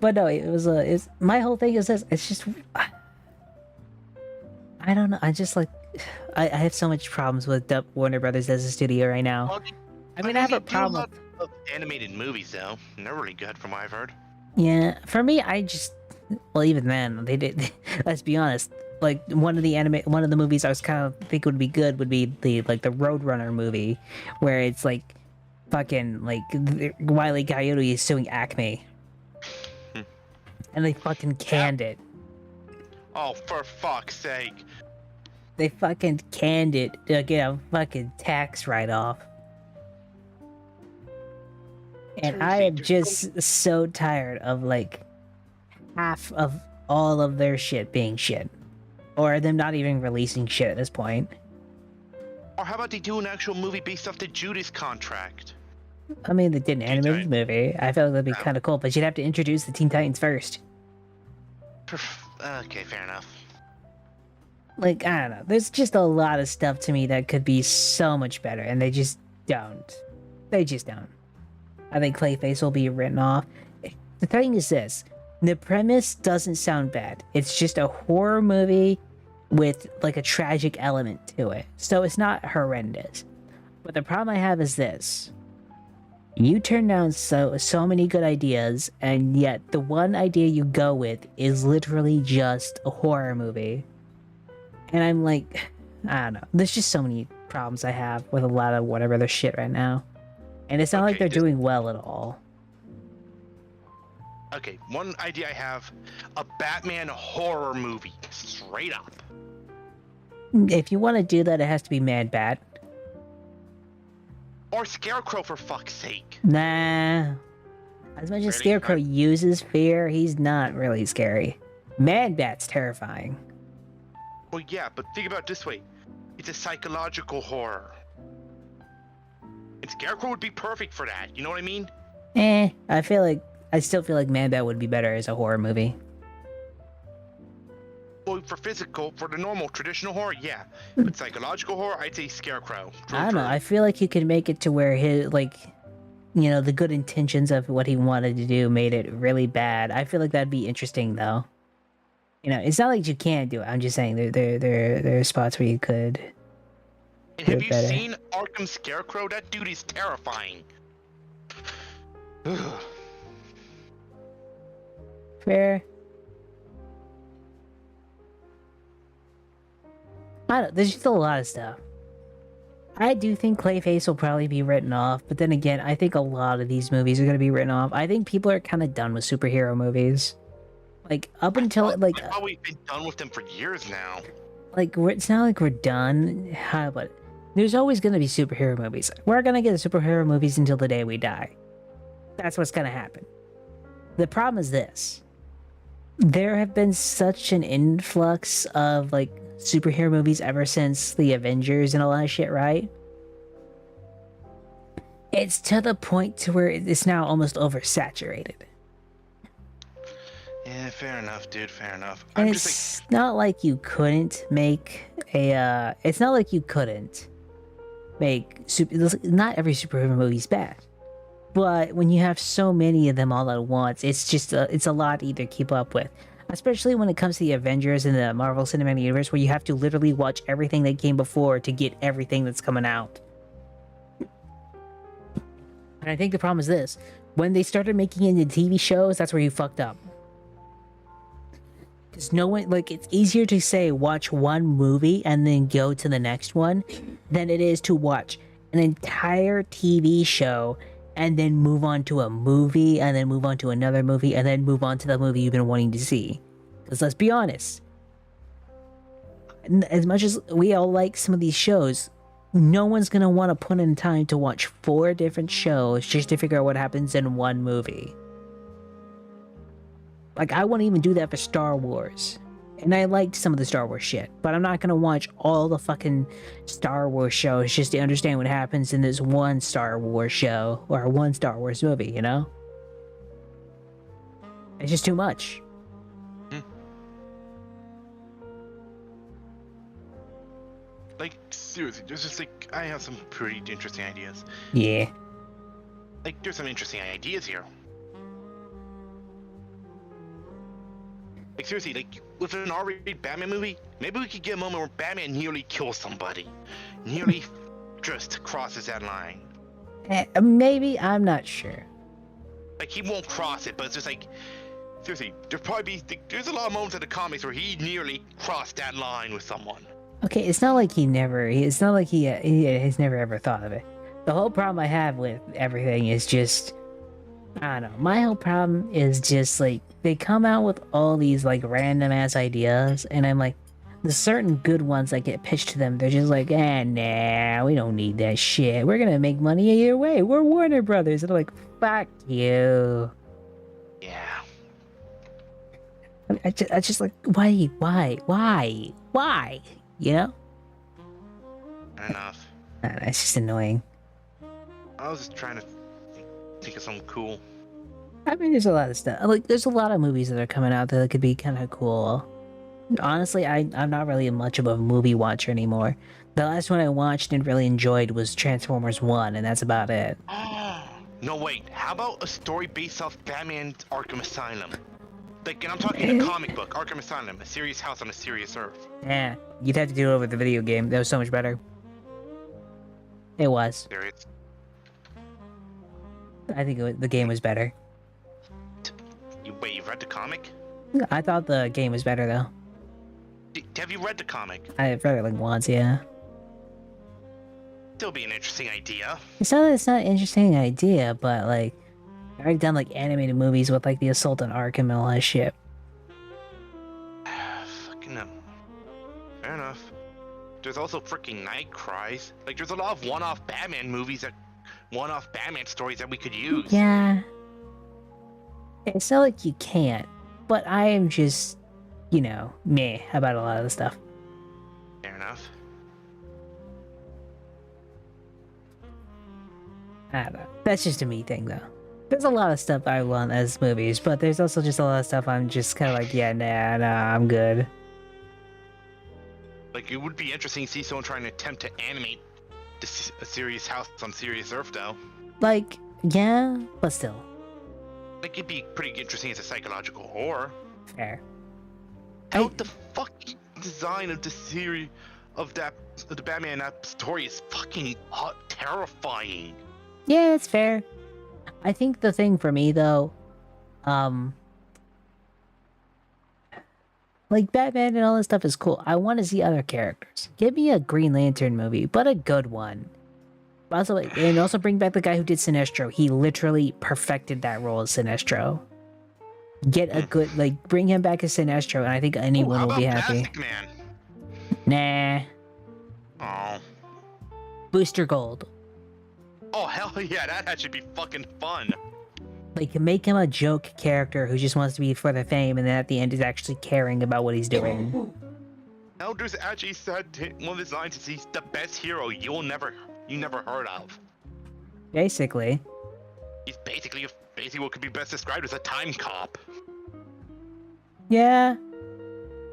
But no, it's my whole thing is this. It's just, I don't know. I just like, I have so much problems with Warner Brothers as a studio right now. Well, I mean, I have a they do problem. lot of animated movies, though. And they're really good, from what I've heard. Yeah, for me, well, even then, they did. Let's be honest. Like one of the movies I was kind of think would be good would be the Roadrunner movie, where it's like, fucking like Wile E. Coyote is suing Acme, and they fucking canned it. Oh, for fuck's sake. They fucking canned it to get a fucking tax write-off. And I am just so tired of like half of all of their shit being shit. Or them not even releasing shit at this point. Or how about they do an actual movie based off the Judas Contract? I mean, they did an animated movie. I feel like that'd be kind of cool, but you'd have to introduce the Teen Titans first. Okay, fair enough. Like, I don't know. There's just a lot of stuff to me that could be so much better, and they just don't. They just don't. I think Clayface will be written off. The thing is this. The premise doesn't sound bad. It's just a horror movie with like a tragic element to it. So it's not horrendous. But the problem I have is this. You turn down so many good ideas, and yet the one idea you go with is literally just a horror movie. And I'm like, I don't know. There's just so many problems I have with a lot of whatever their shit right now. And it's not like they're doing well at all. Okay, one idea I have. A Batman horror movie. Straight up. If you want to do that, it has to be Mad Bat. Or Scarecrow, for fuck's sake. Nah. As much as Really? Scarecrow uses fear, he's not really scary. Mad Bat's terrifying. Well, yeah, but think about it this way. It's a psychological horror. And Scarecrow would be perfect for that, you know what I mean? I still feel like Mad Bat would be better as a horror movie. Well, for the normal, traditional horror, yeah. But psychological horror, I'd say Scarecrow. True, I don't know. true. I feel like you could make it to where his, like, you know, the good intentions of what he wanted to do made it really bad. I feel like that'd be interesting, though. You know, it's not like you can't do it. I'm just saying there are spots where you could. And have you better. seen Arkham Scarecrow? That dude is terrifying. Ugh. Fair. I don't. There's just a lot of stuff. I do think Clayface will probably be written off, but then again, I think a lot of these movies are going to be written off. I think people are kind of done with superhero movies. Like up until I thought we've been done with them for years now. It's not like we're done, but there's always going to be superhero movies. We're going to get superhero movies until the day we die. That's what's going to happen. The problem is this. There have been such an influx of like superhero movies ever since the Avengers and a lot of shit, right? It's to the point to where it's now almost oversaturated. Yeah, fair enough, dude. Fair enough. And it's not like you couldn't make a. It's not like you couldn't make not every superhero movie's bad, but when you have so many of them all at once, it's just it's a lot to either keep up with. Especially when it comes to the Avengers and the Marvel Cinematic Universe, where you have to literally watch everything that came before to get everything that's coming out. And I think the problem is this. When they started making it into TV shows, that's where you fucked up. Because no one, like, it's easier to say watch one movie and then go to the next one than it is to watch an entire TV show and then move on to a movie, and then move on to another movie, and then move on to the movie you've been wanting to see. Because let's be honest, as much as we all like some of these shows, no one's going to want to put in time to watch 4 different shows just to figure out what happens in one movie. Like, I wouldn't even do that for Star Wars. And I liked some of the Star Wars shit, but I'm not gonna watch all the fucking Star Wars shows just to understand what happens in this one Star Wars show or one Star Wars movie, you know? It's just too much. Like, seriously, there's just like, I have some pretty interesting ideas. Yeah. Like, there's some interesting ideas here. Like, seriously, like, with an R-rated Batman movie, maybe we could get a moment where Batman nearly kills somebody. Nearly just crosses that line. Maybe, I'm not sure. Like, he won't cross it, but it's just like, seriously, there's a lot of moments in the comics where he nearly crossed that line with someone. Okay, it's not like he has never ever thought of it. The whole problem I have with everything is just, I don't know, my whole problem is just like, they come out with all these like random ass ideas, and I'm like, the certain good ones that get pitched to them, they're just like, nah, we don't need that shit. We're gonna make money either way. We're Warner Brothers. And I'm like, fuck you. Yeah. I just like, why? You know? Fair enough. It's just annoying. I was just trying to think of something cool. I mean, there's a lot of stuff. Like, there's a lot of movies that are coming out that could be kind of cool. Honestly, I'm not really much of a movie watcher anymore. The last one I watched and really enjoyed was Transformers 1, and that's about it. No, wait. How about a story based off Batman's Arkham Asylum? Like, and I'm talking a comic book, Arkham Asylum, a serious house on a serious earth. Yeah, you'd have to do it over the video game. That was so much better. It was. Serious. I think the game was better. Wait, you've read the comic? I thought the game was better, though. Have you read the comic? I've read it like once, yeah. Still be an interesting idea. It's not an interesting idea, but like, I've already done like animated movies with like the Assault on Arkham and all that shit. Fucking no. Fair enough. There's also freaking Night Cries. Like, there's a lot of one-off Batman movies one-off Batman stories that we could use. Yeah. It's not like you can't, but I am just, you know, meh about a lot of the stuff. Fair enough. I don't know. That's just a me thing, though. There's a lot of stuff I want as movies, but there's also just a lot of stuff I'm just kind of like, yeah, nah, I'm good. Like, it would be interesting to see someone trying to attempt to animate a serious house on serious earth, though. Like, yeah, but still. Like, it'd be pretty interesting as a psychological horror. Fair. How the fucking design of the series of the Batman story is fucking terrifying. Yeah, it's fair. I think the thing for me, though, Like, Batman and all this stuff is cool. I want to see other characters. Give me a Green Lantern movie, but a good one. Also, and also bring back the guy who did Sinestro. He literally perfected that role as Sinestro. Get a good, like, bring him back as Sinestro, and I think anyone will be happy. Plastic Man? Nah. Oh. Booster Gold. Oh, hell yeah, that'd actually be fucking fun. Like, make him a joke character who just wants to be for the fame, and then at the end is actually caring about what he's doing. Elders actually said one of his lines is he's the best hero you never heard of. Basically. He's basically what could be best described as a time cop. Yeah.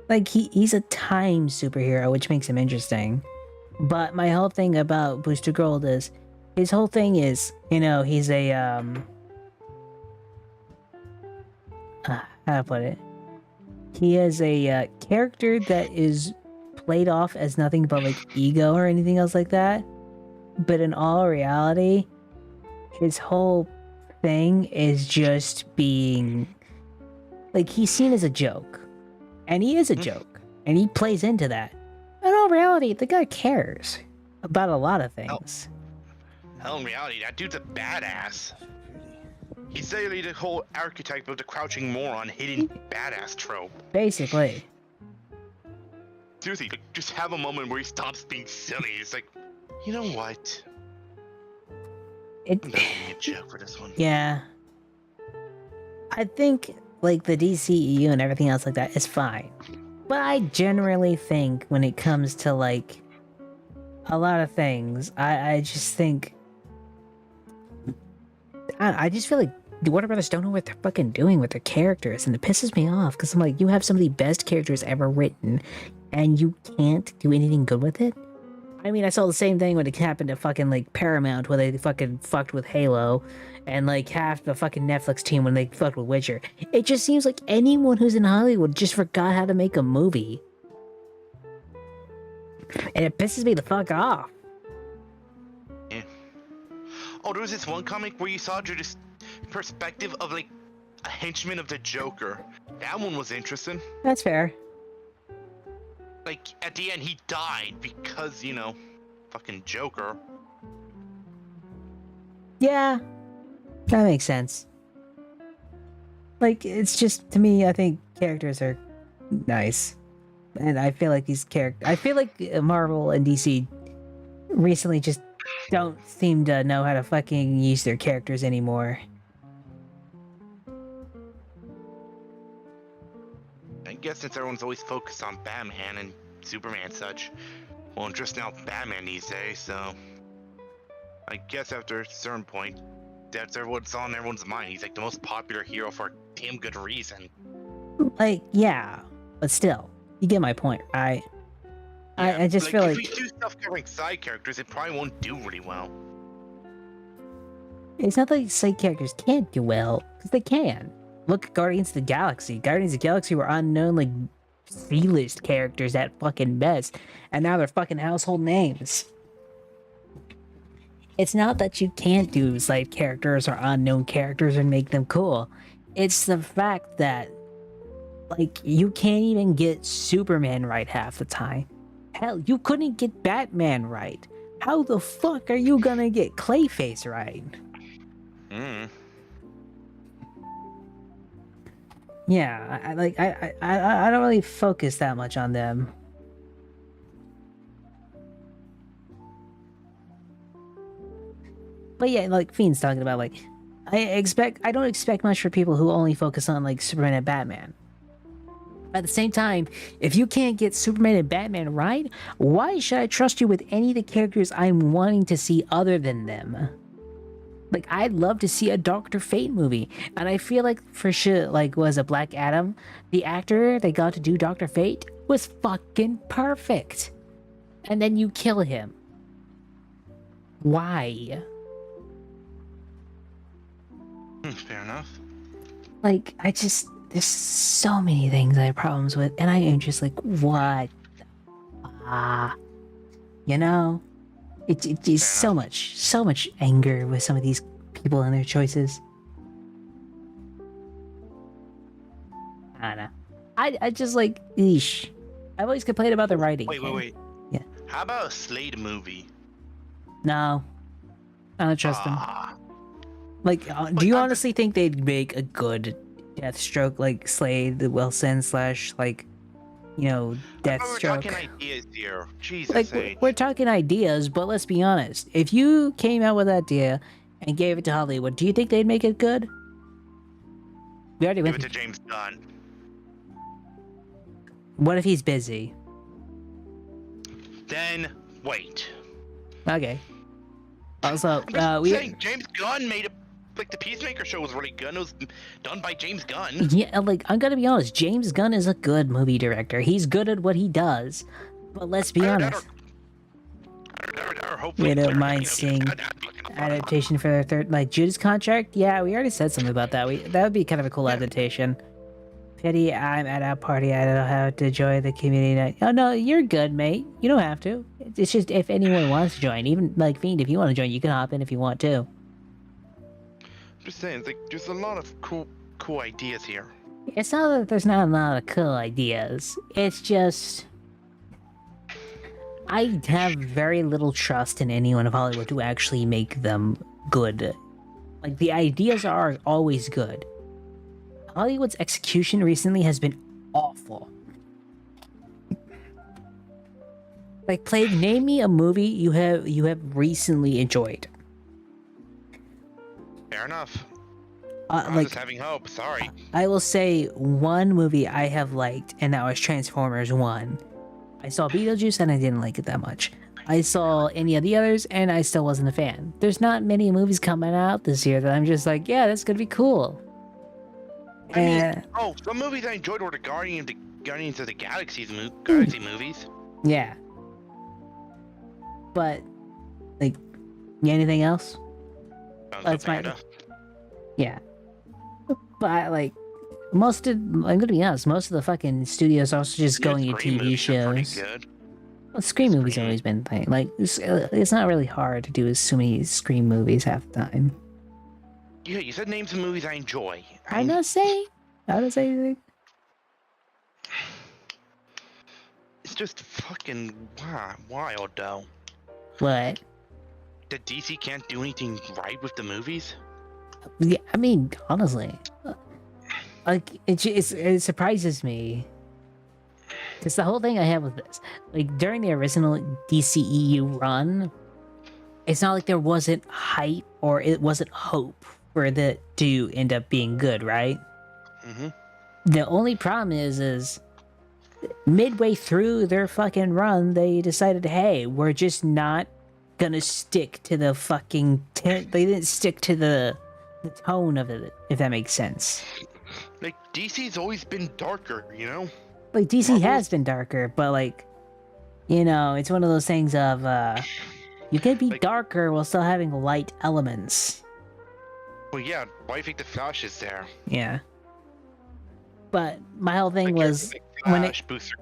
Like, he's a time superhero, which makes him interesting. But my whole thing about Booster Gold is, his whole thing is, you know, he's a, how to put it? He is a character that is played off as nothing but, like, ego or anything else like that. But in all reality, his whole thing is just being, like, he's seen as a joke. And he is a joke. And he plays into that. In all reality, the guy cares about a lot of things. Hell, in reality, that dude's a badass. He's literally the whole archetype of the crouching moron hidden badass trope. Basically. Seriously, like, just have a moment where he stops being silly. It's like, you know what? I'm not being a joke for this one. Yeah. I think, like, the DCEU and everything else like that is fine. But I generally think when it comes to, like, a lot of things, I just think... I just feel like the Warner Brothers don't know what they're fucking doing with their characters, and it pisses me off, because I'm like, you have some of the best characters ever written, and you can't do anything good with it? I mean, I saw the same thing when it happened to fucking, like, Paramount, where they fucking fucked with Halo, and, like, half the fucking Netflix team when they fucked with Witcher. It just seems like anyone who's in Hollywood just forgot how to make a movie. And it pisses me the fuck off. Yeah. Oh, there was this one comic where you saw this perspective of, like, a henchman of the Joker. That one was interesting. That's fair. Like, at the end, he died because, you know, fucking Joker. Yeah. That makes sense. Like, it's just, to me, I think characters are nice. And I feel like I feel like Marvel and DC recently just don't seem to know how to fucking use their characters anymore. I guess since everyone's always focused on Batman and Superman and such, well, just now Batman these days, so I guess after a certain point, that's what's on everyone's mind. He's like the most popular hero for a damn good reason. Like, yeah, but still, you get my point, right? Yeah, I just feel like if we do stuff covering side characters, it probably won't do really well. it's not like side characters can't do well, because they can. Look at Guardians of the Galaxy. Guardians of the Galaxy were unknown, like, C-list characters at fucking best, and now they're fucking household names. It's not that you can't do side characters or unknown characters and make them cool. It's the fact that, like, you can't even get Superman right half the time. Hell, you couldn't get Batman right. How the fuck are you gonna get Clayface right? Yeah, I don't really focus that much on them. But yeah, like Fiend's talking about, like, I don't expect much for people who only focus on, like, Superman and Batman. At the same time, if you can't get Superman and Batman right, why should I trust you with any of the characters I'm wanting to see other than them? Like, I'd love to see a Dr. Fate movie, and I feel like for sure, like, was a Black Adam, the actor that got to do Dr. Fate was fucking perfect. And then you kill him. Why? Fair enough. Like, there's so many things I have problems with, and I am just like, what? You know? It's so much anger with some of these people and their choices. I don't know. I just like, eesh. I've always complained about the writing. Wait. Yeah. How about a Slade movie? No, I don't trust them. Ah, Like, do But you I'm honestly think they'd make a good Deathstroke, like Slade Wilson / like, you know, we're talking Deathstroke? ideas here. Jesus, Like, H. we're talking ideas, but let's be honest. If you came out with that idea and gave it to Hollywood, do you think they'd make it good? We already Give went. it to James Gunn. What if he's busy? Then wait. Okay. Also, I'm just we saying James Gunn made a like the Peacemaker show was really good. It was done by James Gunn. yeah, like I'm gonna be honest. James Gunn is a good movie director. He's good at what he does. But let's be honest. Hopefully, We don't they're, mind seeing adaptation for their third, like Judas Contract. Yeah, we already said something about that. That would be kind of a cool adaptation. Pity I'm at a party. I don't know how to join the community night. Oh no, you're good, mate. You don't have to. It's just if anyone wants to join, even like Fiend, if you want to join, you can hop in if you want to. Just saying, it's like there's a lot of cool ideas here. It's not that there's not a lot of cool ideas. It's just I have very little trust in anyone of Hollywood to actually make them good. Like the ideas are always good. Hollywood's execution recently has been awful. Like, Plague, name me a movie you have recently enjoyed. Fair enough. I'm Like, just having hope. Sorry. I will say one movie I have liked, and that was Transformers 1. I saw Beetlejuice, and I didn't like it that much. I saw any of the others, and I still wasn't a fan. There's not many movies coming out this year that I'm just like, yeah, that's gonna be cool. I mean, some movies I enjoyed were the Guardians of the Galaxy movies. Yeah. But, like, anything else? That's my... Yeah. But, like, I'm gonna be honest, most of the fucking studios are also just going to TV shows. Well, Scream movies have always been a thing. Like, it's not really hard to do so many Scream movies half the time. Yeah, you said name some movies I enjoy. I don't say anything. It's just fucking wild, though. What? That DC can't do anything right with the movies? Yeah, I mean, honestly, like it surprises me. Because the whole thing I have with this, like during the original DCEU run, it's not like there wasn't hype or it wasn't hope for it to end up being good, right? Mm-hmm. The only problem is midway through their fucking run, they decided, hey, we're just not gonna stick to the fucking they didn't stick to the tone of it, if that makes sense. Like, DC's always been darker, you know? Like, DC has been darker, but, like, you know, it's one of those things of, you can be darker while still having light elements. Well, yeah, why do you think the Flash is there? Yeah. But my whole thing Like, was, when it... booster.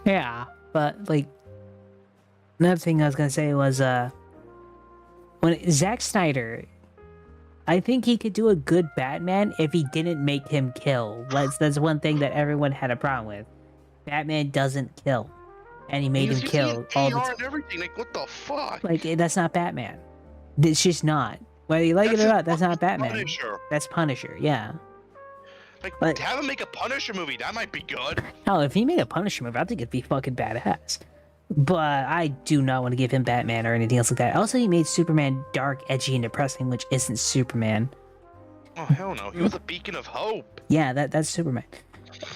Yeah, but, like, another thing I was gonna say was, when Zack Snyder, I think he could do a good Batman if he didn't make him kill. That's one thing that everyone had a problem with. Batman doesn't kill, and he made him kill all the time. And everything. Like, what the fuck? Like, that's not Batman. It's just not. Whether you like it or not, that's not Batman. Punisher. That's Punisher. Yeah. Like, But- have him make a Punisher movie. That might be good. Hell, if he made a Punisher movie, I think it'd be fucking badass. But I do not want to give him Batman or anything else like that. Also, he made Superman dark, edgy, and depressing, which isn't Superman. Oh, hell no. He was a beacon of hope. Yeah, that's Superman.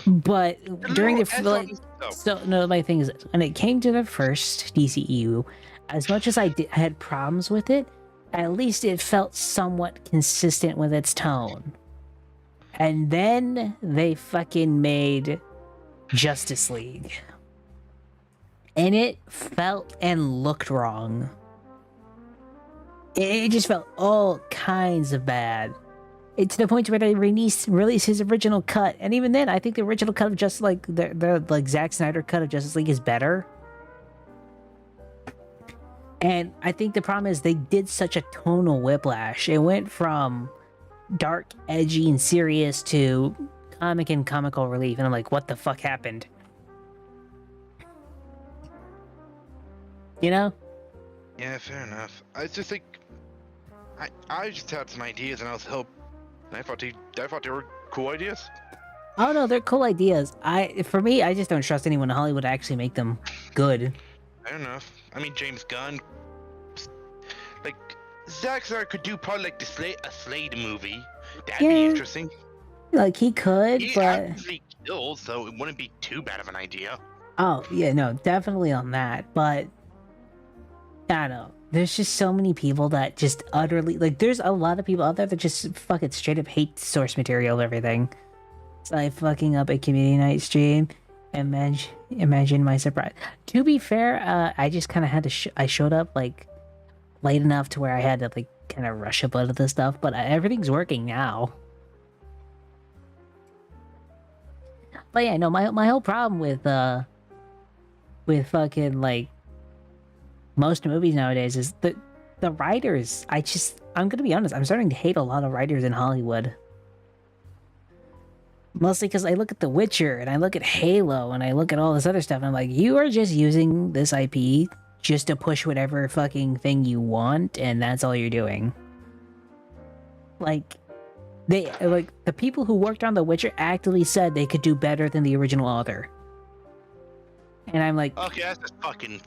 But during my thing is this. When it came to the first DCEU, as much as I had problems with it, at least it felt somewhat consistent with its tone. And then they fucking made Justice League. And it felt and looked wrong. It just felt all kinds of bad. To the point where they released his original cut, and even then, I think the original cut of Justice League, the like Zack Snyder cut of Justice League, is better. And I think the problem is they did such a tonal whiplash. It went from dark, edgy, and serious to comic and comical relief, and I'm like, what the fuck happened? You know? Yeah, fair enough. I just think I just had some ideas, and I thought they were cool ideas. Oh no, they're cool ideas. For me, I just don't trust anyone in Hollywood to actually make them good. Fair enough. I mean, James Gunn, like Zack Snyder could do probably like a Slade movie. That'd be Yeah. interesting. Like he could, He but actually kills, so it wouldn't be too bad of an idea. oh yeah, no, definitely on that. But I don't know. There's just so many people that just utterly like. There's a lot of people out there that just fucking straight up hate source material and everything. It's like fucking up a community night stream. Imagine my surprise. To be fair, I just kind of had to. I showed up like late enough to where I had to like kind of rush a bunch of this stuff, but everything's working now. But yeah, no, my whole problem with fucking like most movies nowadays is the writers. I'm gonna be honest, I'm starting to hate a lot of writers in Hollywood. Mostly because I look at The Witcher and I look at Halo and I look at all this other stuff and I'm like, you are just using this IP just to push whatever fucking thing you want, and that's all you're doing. Like, the people who worked on The Witcher actively said they could do better than the original author. And I'm like, Okay, that's just fucking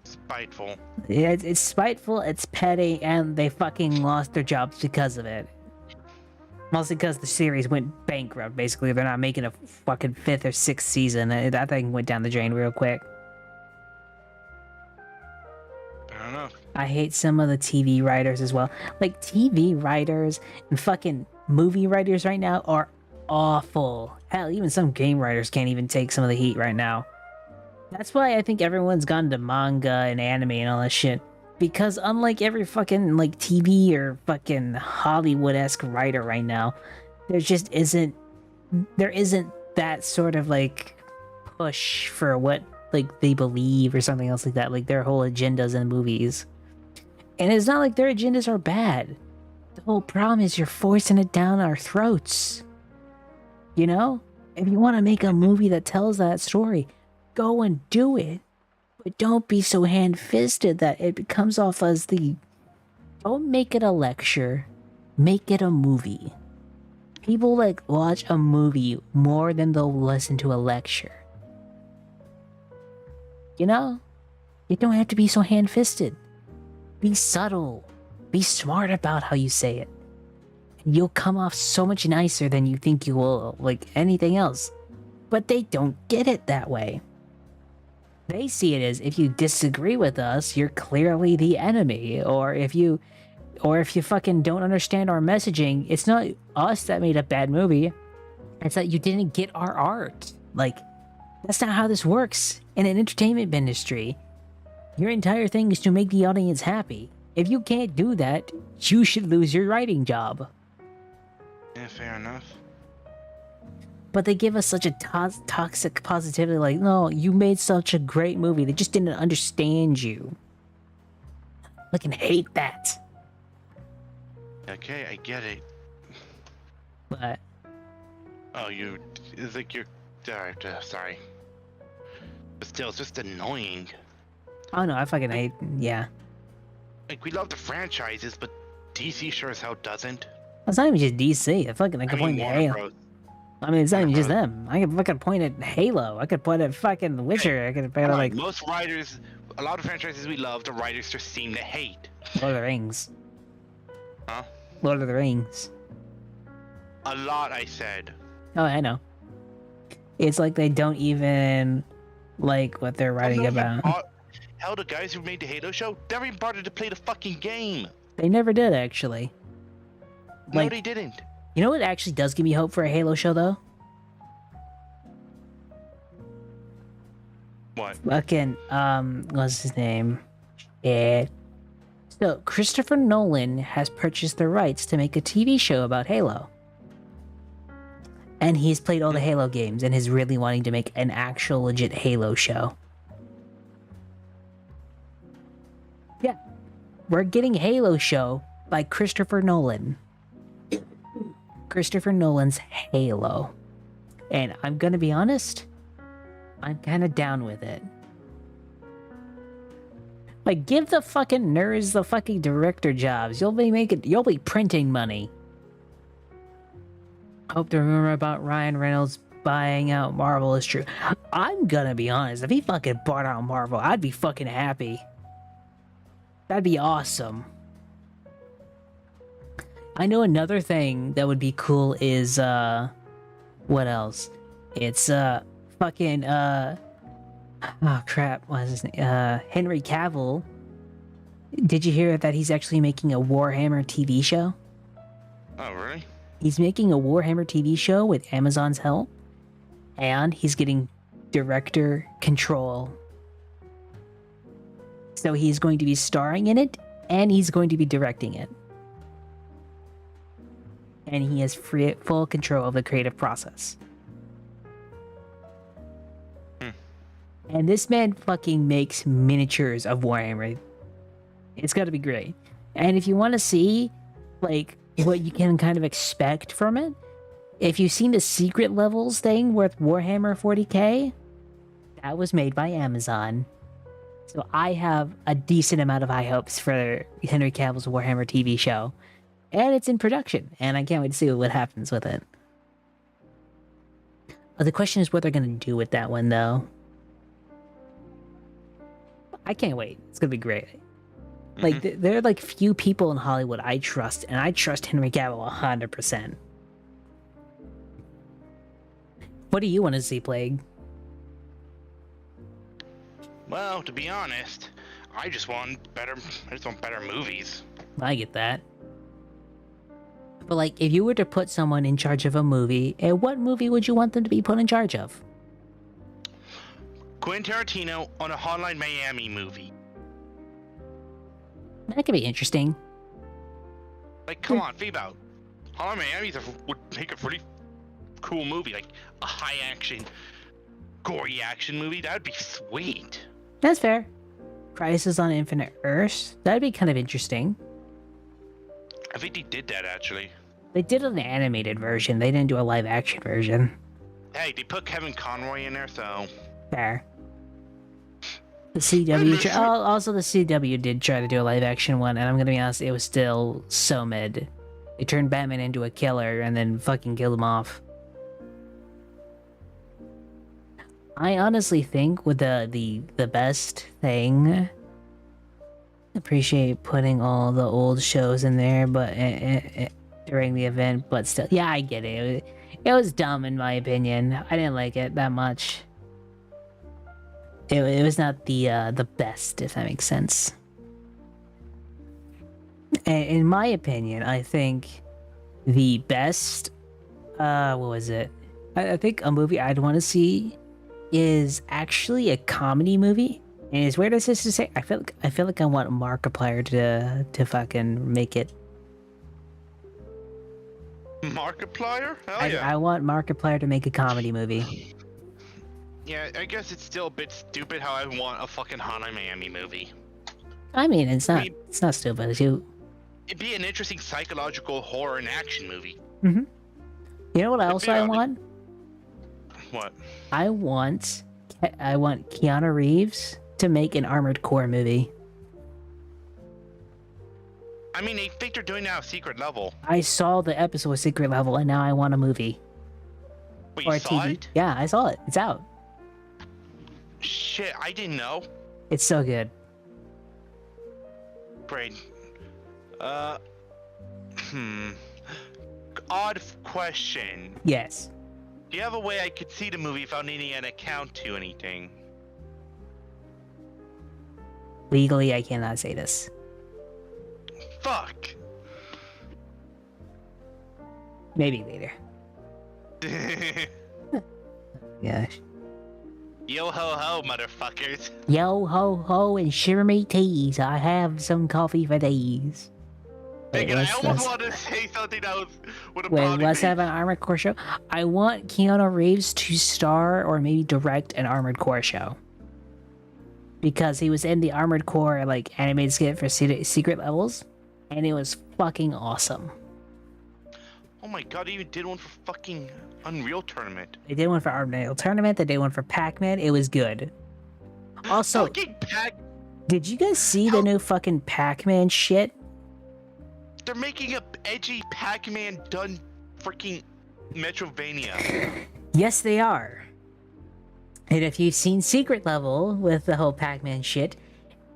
spiteful. yeah, it's spiteful, it's petty, and they fucking lost their jobs because of it. Mostly because the series went bankrupt, basically. They're not making a fucking 5th or 6th season. That thing went down the drain real quick. I don't know. I hate some of the TV writers as well. Like, TV writers and fucking movie writers right now are awful. Hell, even some game writers can't even take some of the heat right now. That's why I think everyone's gone to manga and anime and all that shit. Because unlike every fucking, like, TV or fucking Hollywood-esque writer right now, there isn't that sort of, like, push for what, like, they believe or something else like that. Like, their whole agendas in movies. And it's not like their agendas are bad. The whole problem is you're forcing it down our throats. You know? If you want to make a movie that tells that story, go and do it. But don't be so hand-fisted that it comes off as the... Don't make it a lecture. Make it a movie. People, like, watch a movie more than they'll listen to a lecture. You know? You don't have to be so hand-fisted. Be subtle. Be smart about how you say it. And you'll come off so much nicer than you think you will, like anything else. But they don't get it that way. They see it as, if you disagree with us, you're clearly the enemy, or if you fucking don't understand our messaging, it's not us that made a bad movie, it's that you didn't get our art. Like, that's not how this works in an entertainment industry. Your entire thing is to make the audience happy. If you can't do that, you should lose your writing job. Yeah, fair enough. But they give us such a toxic positivity, like, no, you made such a great movie. They just didn't understand you. I fucking hate that. Okay, I get it. But Oh, it's like you're... sorry. But still, it's just annoying. oh no, I fucking hate, yeah. Like, we love the franchises, but DC sure as hell doesn't. It's not even just DC. I can point at Warner Halo. Bros. I mean, it's not even Warner just Bros. them. I can fucking point at Halo. I could point at fucking The Witcher. I could point at, like, Most writers, a lot of franchises we love, the writers just seem to hate. Lord of the Rings. Huh? Lord of the Rings. A lot, I said. Oh, I know. It's like they don't even like what they're writing about. Hell, the guys who made the Halo show never even bothered to play the fucking game. They never did, actually. No, Like, they didn't. you know what actually does give me hope for a Halo show, though? What? Fucking, what's his name? Shit. So, Christopher Nolan has purchased the rights to make a TV show about Halo. And he's played all the Halo games and is really wanting to make an actual legit Halo show. Yeah. We're getting Halo show by Christopher Nolan. Christopher Nolan's Halo. And I'm gonna be honest, I'm kind of down with it. Like, give the fucking nerds the fucking director jobs. You'll be printing money. Hope the rumor about Ryan Reynolds buying out Marvel is true. I'm gonna be honest, if he fucking bought out Marvel, I'd be fucking happy. That'd be awesome. I know another thing that would be cool is, what else? It's, fucking, oh crap, what is his name? Henry Cavill. Did you hear that he's actually making a Warhammer TV show? Oh, really? He's making a Warhammer TV show with Amazon's help, and he's getting director control. So he's going to be starring in it, and he's going to be directing it. And he has full control of the creative process. And this man fucking makes miniatures of Warhammer. It's gotta be great. And if you want to see, like, what you can kind of expect from it, if you've seen the secret levels thing with Warhammer 40k, that was made by Amazon. So I have a decent amount of high hopes for Henry Cavill's Warhammer TV show. And it's in production, and I can't wait to see what happens with it. The question is what they're going to do with that one, though. I can't wait. It's going to be great. Like, there are, like, few people in Hollywood I trust, and I trust Henry Cavill 100%. What do you want to see, Plague? Well, to be honest, I just want better movies. I get that. But, like, if you were to put someone in charge of a movie, what movie would you want them to be put in charge of? Quentin Tarantino on a Hotline Miami movie. That could be interesting. Like, come on, think about it. Hotline Miami would make a pretty cool movie, like a high action, gory action movie. That would be sweet. That's fair. Crisis on Infinite Earths. That'd be kind of interesting. I think they did that, actually. They did an animated version. They didn't do a live action version. Hey, they put Kevin Conroy in there, so... Fair. The CW... also, the CW did try to do a live action one, and I'm gonna be honest, it was still so mid. They turned Batman into a killer and then fucking killed him off. I honestly think with the best thing... Appreciate putting all the old shows in there, but during the event, but still, yeah, I get it. It was dumb in my opinion. I didn't like it that much. It was not the best, if that makes sense. In my opinion, I think the best. What was it? I think a movie I'd want to see is actually a comedy movie. And as weird as this is to say, I feel like I want Markiplier to fucking make it. Markiplier? Hell yeah. I want Markiplier to make a comedy movie. Yeah, I guess it's still a bit stupid how I want a fucking Hotline Miami movie. I mean, it's not stupid. It'd be an interesting psychological horror and action movie. You know what else I want? What? I want Keanu Reeves to make an Armored Core movie. I mean, I think they're doing that at Secret Level. I saw the episode of Secret Level, and now I want a movie. Wait, or you a saw TV. it? Yeah, I saw it. It's out. Shit, I didn't know. It's so good. Great. Odd question. Yes. Do you have a way I could see the movie without needing an account to anything? Legally, I cannot say this. Fuck. Maybe later. Gosh. Yo ho ho, motherfuckers. Yo ho ho and shiver me teas. I have some coffee for these. Hey, I almost wanted to say something that would have Wait, let's have an Armored Core show. I want Keanu Reeves to star or maybe direct an Armored Core show. Because he was in the Armored Core like animated skit for Secret Levels, and it was fucking awesome. Oh my god, they even did one for fucking Unreal Tournament. They did one for Unreal Tournament. They did one for Pac-Man. It was good. Also, Fucking Pac. did you guys see the new fucking Pac-Man shit? They're making a edgy Pac-Man done freaking Metrovania. Yes, they are. And if you've seen Secret Level with the whole Pac-Man shit,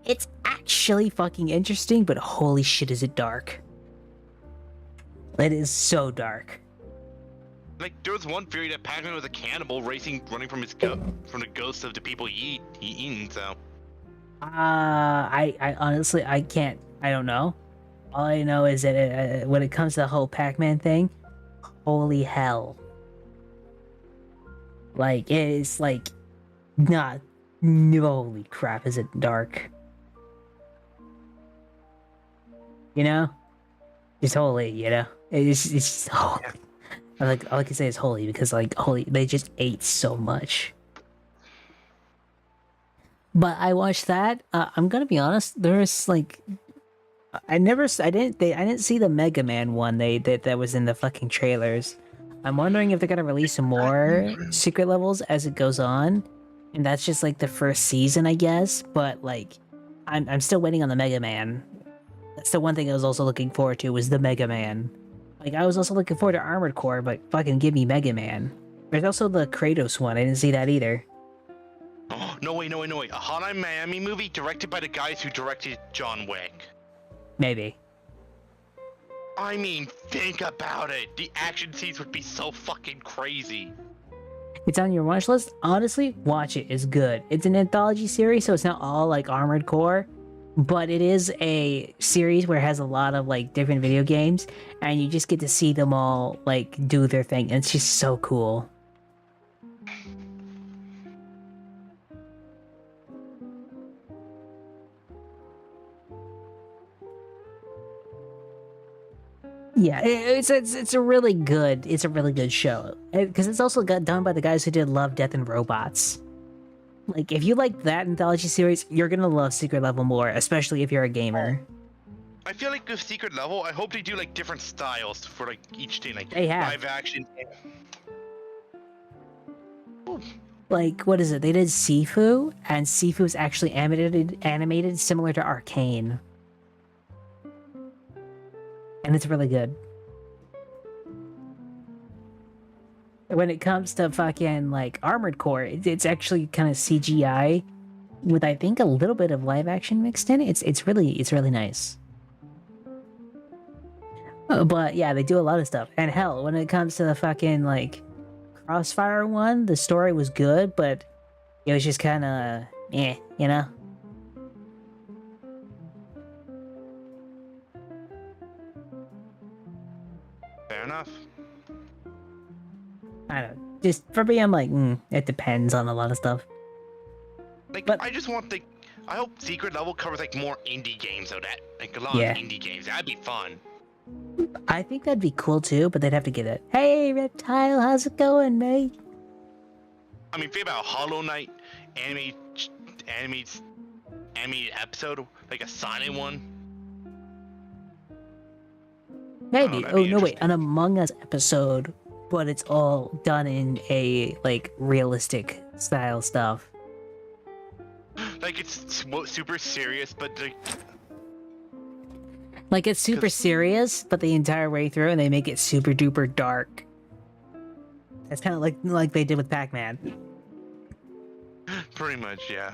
it's actually fucking interesting, but holy shit is it dark. It is so dark. Like, there was one theory that Pac-Man was a cannibal running from from the ghosts of the people he eaten, so. I honestly, I don't know. All I know is that when it comes to the whole Pac-Man thing, holy hell. Like, it is like, holy crap, is it dark. You know? It's holy, you know? It's just holy. All I can say is holy because, like, holy, they just ate so much. But I watched that. I'm gonna be honest. There's like, I didn't see the Mega Man one that was in the fucking trailers. I'm wondering if they're gonna release some more secret levels as it goes on, and that's just like the first season, I guess. But like, I'm still waiting on the Mega Man. That's the one thing I was also looking forward to was the Mega Man. Like, I was also looking forward to Armored Core, but fucking give me Mega Man. There's also the Kratos one. I didn't see that either. Oh, no way. A Hotline Miami movie directed by the guys who directed John Wick. Maybe. I mean, think about it. The action scenes would be so fucking crazy. It's on your watch list. Honestly, watch it. It's good. It's an anthology series, so it's not all like Armored Core, but it is a series where it has a lot of like different video games, and you just get to see them all like do their thing. And it's just so cool. Yeah, it's a really good show because it's also got done by the guys who did Love, Death, and Robots. Like, if you like that anthology series, you're gonna love Secret Level more, especially if you're a gamer. I feel like with Secret Level, I hope they do like different styles for like each thing, like They have. live action. Like, what is it? They did Sifu, and Sifu is actually animated similar to Arcane. And it's really good. When it comes to fucking, like, Armored Core, it's actually kind of CGI with, I think, a little bit of live action mixed in. It's really nice. But, yeah, they do a lot of stuff. And hell, when it comes to the fucking, like, Crossfire one, the story was good, but it was just kind of, you know? Fair enough. I don't know. Just for me, I'm like, it depends on a lot of stuff. Like, But- I just want I hope Secret Level covers like more indie games of that. Like a lot Yeah. of indie games. That'd be fun. I think that'd be cool too, but they'd have to get it. Hey, Reptile, how's it going, mate? I mean, think about Hollow Knight animated episode, like a Sonic one. Maybe. that'd Oh, be no, wait. interesting. An Among Us episode, but it's all done in a, like, realistic style stuff. Like it's super serious, but Like, it's super 'Cause- serious, but the entire way through, and they make it super duper dark. That's kind of like they did with Pac-Man. pretty much, yeah.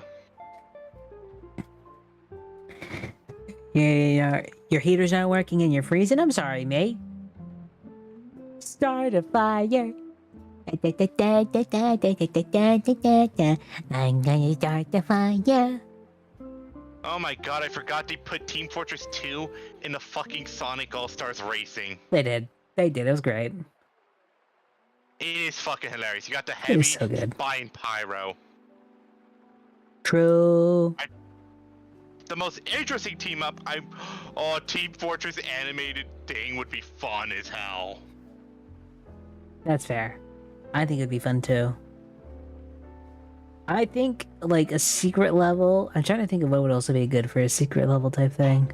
Yeah, your heater's not working and you're freezing? I'm sorry, mate. Start a fire. I'm gonna start the fire. Oh my god, I forgot they put Team Fortress 2 in the fucking Sonic All-Stars Racing. They did. It was great. It is fucking hilarious. You got the It heavy is so good. buying pyro. True. The most interesting team up, Team Fortress animated thing would be fun as hell. That's fair. I think it'd be fun too. I think, like, a secret level... I'm trying to think of what would also be good for a secret level type thing.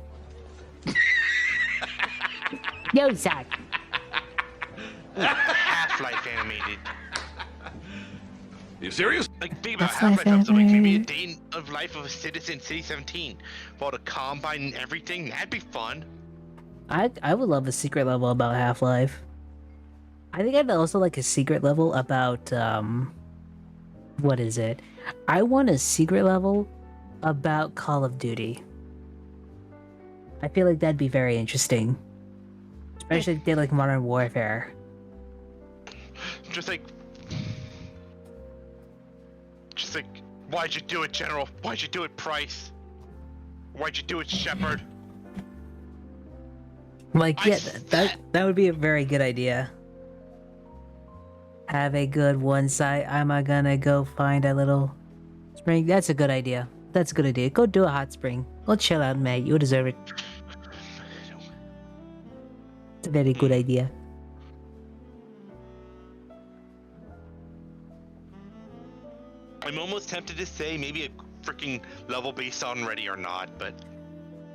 Yo, Zach! Half-Life animated. You serious? Like, think about Half-Life Half-Life episode, like, maybe a animated. day of life of a citizen, City 17, for all the Combine and everything. That'd be fun. I would love a secret level about Half-Life. I think I'd also like a secret level about what is it? I want a secret level about Call of Duty. I feel like that'd be very interesting. Especially if they like Modern Warfare. Just like, why'd you do it, General? Why'd you do it, Price? Why'd you do it, Shepard? Like, I yeah, said- that would be a very good idea. Have a good one side. I'm gonna go find a little spring. That's a good idea. That's a good idea. Go do a hot spring. Go chill out, mate. You deserve it. It's a very good idea. I'm almost tempted to say maybe a freaking level based on Ready or Not, but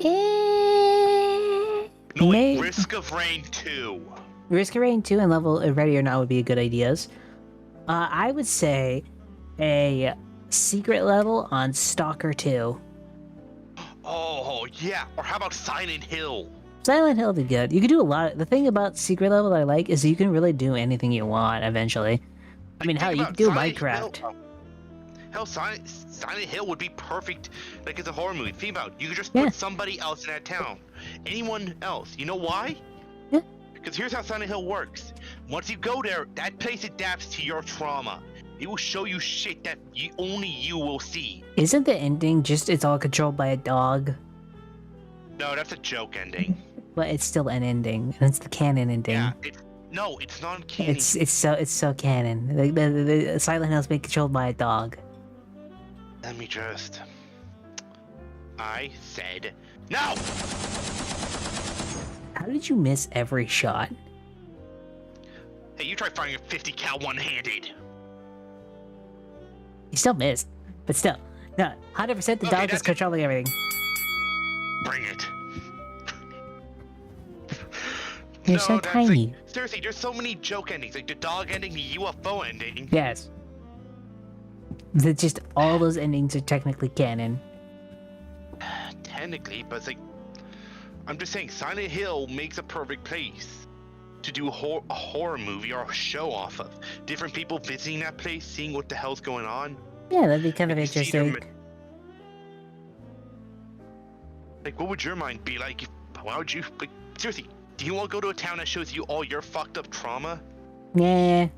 no, May- Risk of Rain 2. Risk of Rain 2 and level Ready or Not would be good ideas. I would say a secret level on Stalker 2. Oh yeah, or how about Silent Hill? Silent Hill would be good. You could do a lot. The thing about secret level that I like is you can really do anything you want eventually. I mean, Think hell, you about could do Silent Minecraft. Hill. Hell, Silent Hill would be perfect, like as a horror movie. Think about it. You could just Yeah. put somebody else in that town, anyone else. You know why? Yeah. Because here's how Silent Hill works. Once you go there, that place adapts to your trauma. It will show you shit that only you will see. Isn't the ending just it's all controlled by a dog? No, that's a joke ending. But it's still an ending, and it's the canon ending. Yeah, no, it's not canon. It's so canon. The Silent Hill's being controlled by a dog. Let me just. I said no. How did you miss every shot? Hey, you try firing a 50 cal one-handed. You still missed, but still, no, 100% the Okay, dog is that's- controlling everything. Bring it. You're so that's tiny. Like, seriously, there's so many joke endings, like the dog ending, the UFO ending. Yes. Just all those endings are technically canon. Technically, but it's like, I'm just saying, Silent Hill makes a perfect place to do a horror movie or a show off of. Different people visiting that place, seeing what the hell's going on. Yeah, that'd be kind of You see their interesting. Like, what would your mind be like? Why would you, like, seriously, do you want to go to a town that shows you all your fucked up trauma? Yeah.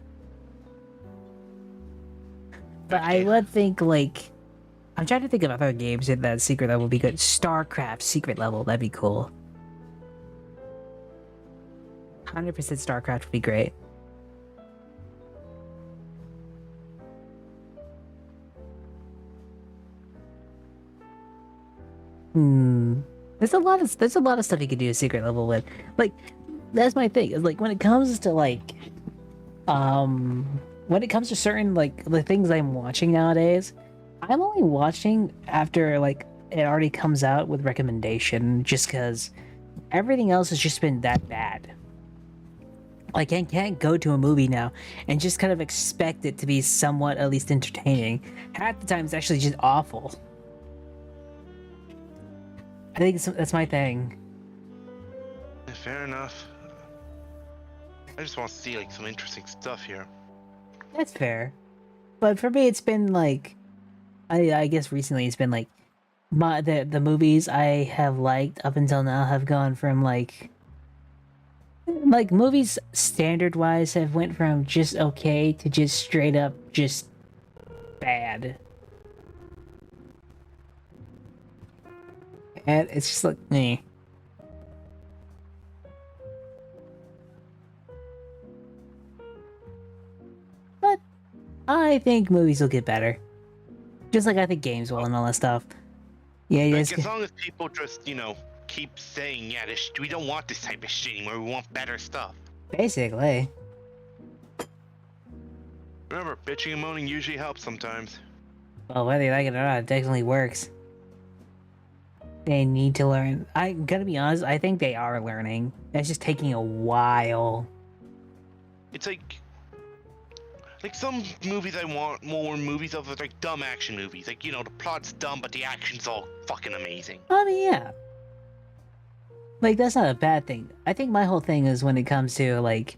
But I Okay. would think, like... I'm trying to think of other games in that secret level would be good. StarCraft secret level, that'd be cool. 100% StarCraft would be great. There's a lot of stuff you could do a secret level with. Like, that's my thing. Is like when it comes to like when it comes to certain like the things I'm watching nowadays, I'm only watching after like it already comes out with recommendation, just because everything else has just been that bad. Like I can't go to a movie now and just kind of expect it to be somewhat at least entertaining. Half the time it's actually just awful. I think that's my thing. Fair enough. I just want to see, like, some interesting stuff here. That's fair. But for me, it's been like, I guess recently it's been like, the movies I have liked up until now have gone from like movies standard wise have went from just okay to just straight up just bad. And it's just like, meh. But I think movies will get better. Just like I think games will and all that stuff. Yeah, Like, yes. as long as people just, keep saying, yeah, we don't want this type of shit anymore, we want better stuff. Basically. Remember, bitching and moaning usually helps sometimes. Well, whether you like it or not, it definitely works. They need to learn. I gotta be honest, I think they are learning. It's just taking a while. It's like some movies I want more movies of are like dumb action movies. Like, you know, the plot's dumb, but the action's all fucking amazing. I mean, yeah. Like, that's not a bad thing. I think my whole thing is when it comes to, like,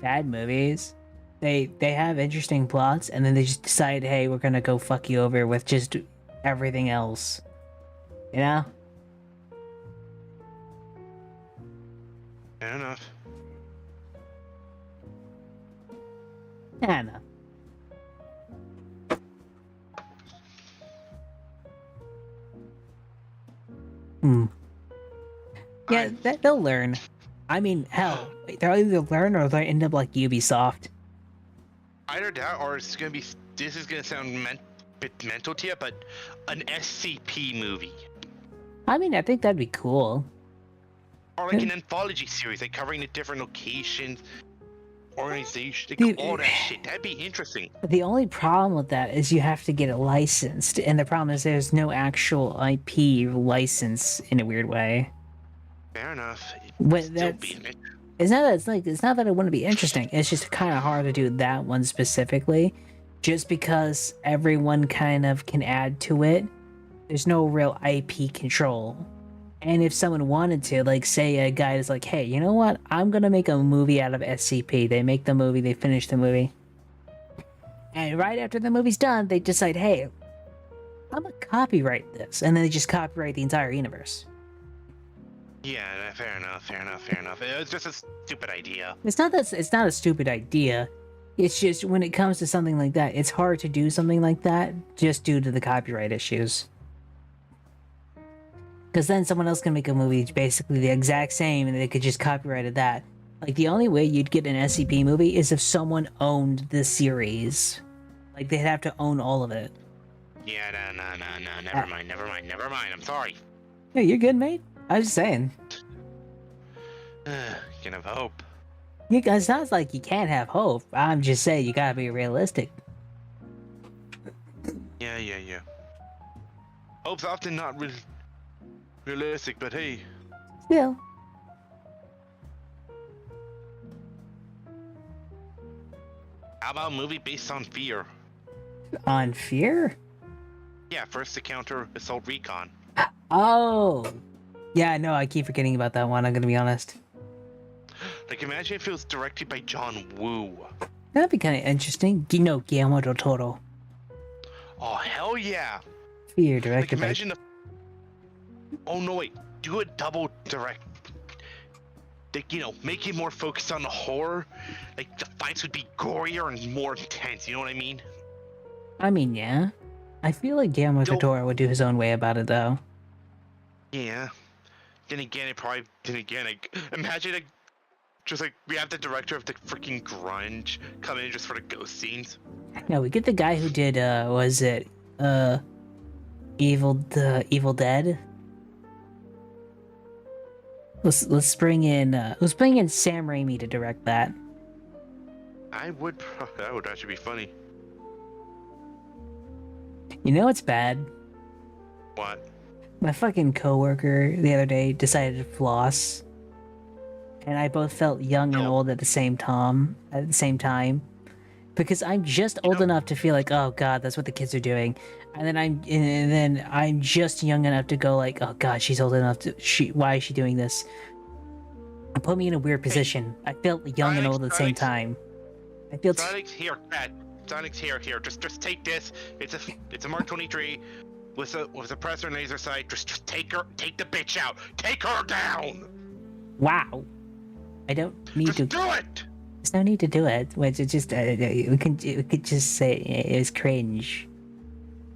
bad movies, they have interesting plots, and then they just decide, hey, we're gonna go fuck you over with just everything else. You know? Fair enough. Yeah, no. Yeah, they'll learn. I mean, hell, they'll either learn or they'll end up like Ubisoft. Either that, or it's gonna be. This is gonna sound bit mental to you, but an SCP movie, I mean, I think that'd be cool. or like an anthology series, like covering the different locations, organizations, like Dude, all that shit. That'd be interesting. The only problem with that is you have to get it licensed, and the problem is there's no actual IP license in a weird way. Fair enough. But Still that's being it. it's not that it wouldn't be interesting. It's just kind of hard to do that one specifically, just because everyone kind of can add to it. There's no real IP control. And if someone wanted to, like, say a guy is like, hey, you know what? I'm gonna make a movie out of SCP. They make the movie, they finish the movie. And right after the movie's done, they decide, hey, I'm gonna copyright this. And then they just copyright the entire universe. Yeah, fair enough. It's just a stupid idea. It's not a stupid idea. It's just when it comes to something like that, it's hard to do something like that just due to the copyright issues. Because then someone else can make a movie basically the exact same and they could just copyright that. Like, the only way you'd get an SCP movie is if someone owned the series. Like, they'd have to own all of it. Yeah, no, never mind. I'm sorry. Yeah, you're good, mate. I was just saying. Can have hope. You guys, it's not like you can't have hope. I'm just saying you gotta be realistic. Yeah. Hope's often not realistic, but hey. Still. How about a movie based on fear? On fear? Yeah, first to counter Assault Recon. Oh! Yeah, no, I keep forgetting about that one, I'm gonna be honest. Like, imagine if it was directed by John Woo. That'd be kind of interesting. You know, Guillermo del Toro. Oh, hell yeah! Fear, Like, directed by... imagine Oh, no, wait. Do a double direct. Like, you know, make it more focused on the horror. Like, the fights would be gorier and more intense, you know what I mean? I mean, yeah. I feel like Guillermo del Toro would do his own way about it, though. Yeah. Then again, imagine, like, just like, we have the director of the freaking grunge come in just for the ghost scenes. No, we get the guy who did, was it, Evil Dead? Let's bring in Sam Raimi to direct that. That would actually be funny. You know what's bad? What? My fucking coworker the other day decided to floss, and I both felt young and old at the same time. Because I'm just old enough to feel like, oh god, that's what the kids are doing, and then I'm just young enough to go like, oh god, she's old enough to. Why is she doing this? It put me in a weird position. I felt young and old at the same time. I feel. Sonic's here, Pat. Sonic's here. Just take this. It's a Mark 23 with a suppressor and laser sight. Just take the bitch out. Take her down. Wow. I don't need Just to do it. There's no need to do it. Which is just we could just say it was cringe.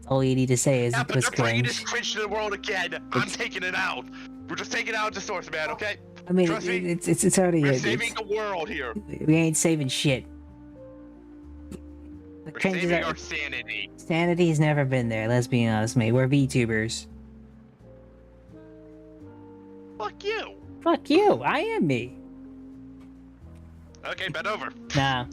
All you need to say is it was they're bringing this cringe. cringe to the world again. I'm taking it out. We're just taking it out the source, man. Okay? I mean, Trust me, it's already. We're saving the world here. We ain't saving shit. The We're cringe is saving our sanity. Sanity's never been there. Let's be honest, mate. We're VTubers. Fuck you. Fuck you. I am me. Okay, bend over. Nah.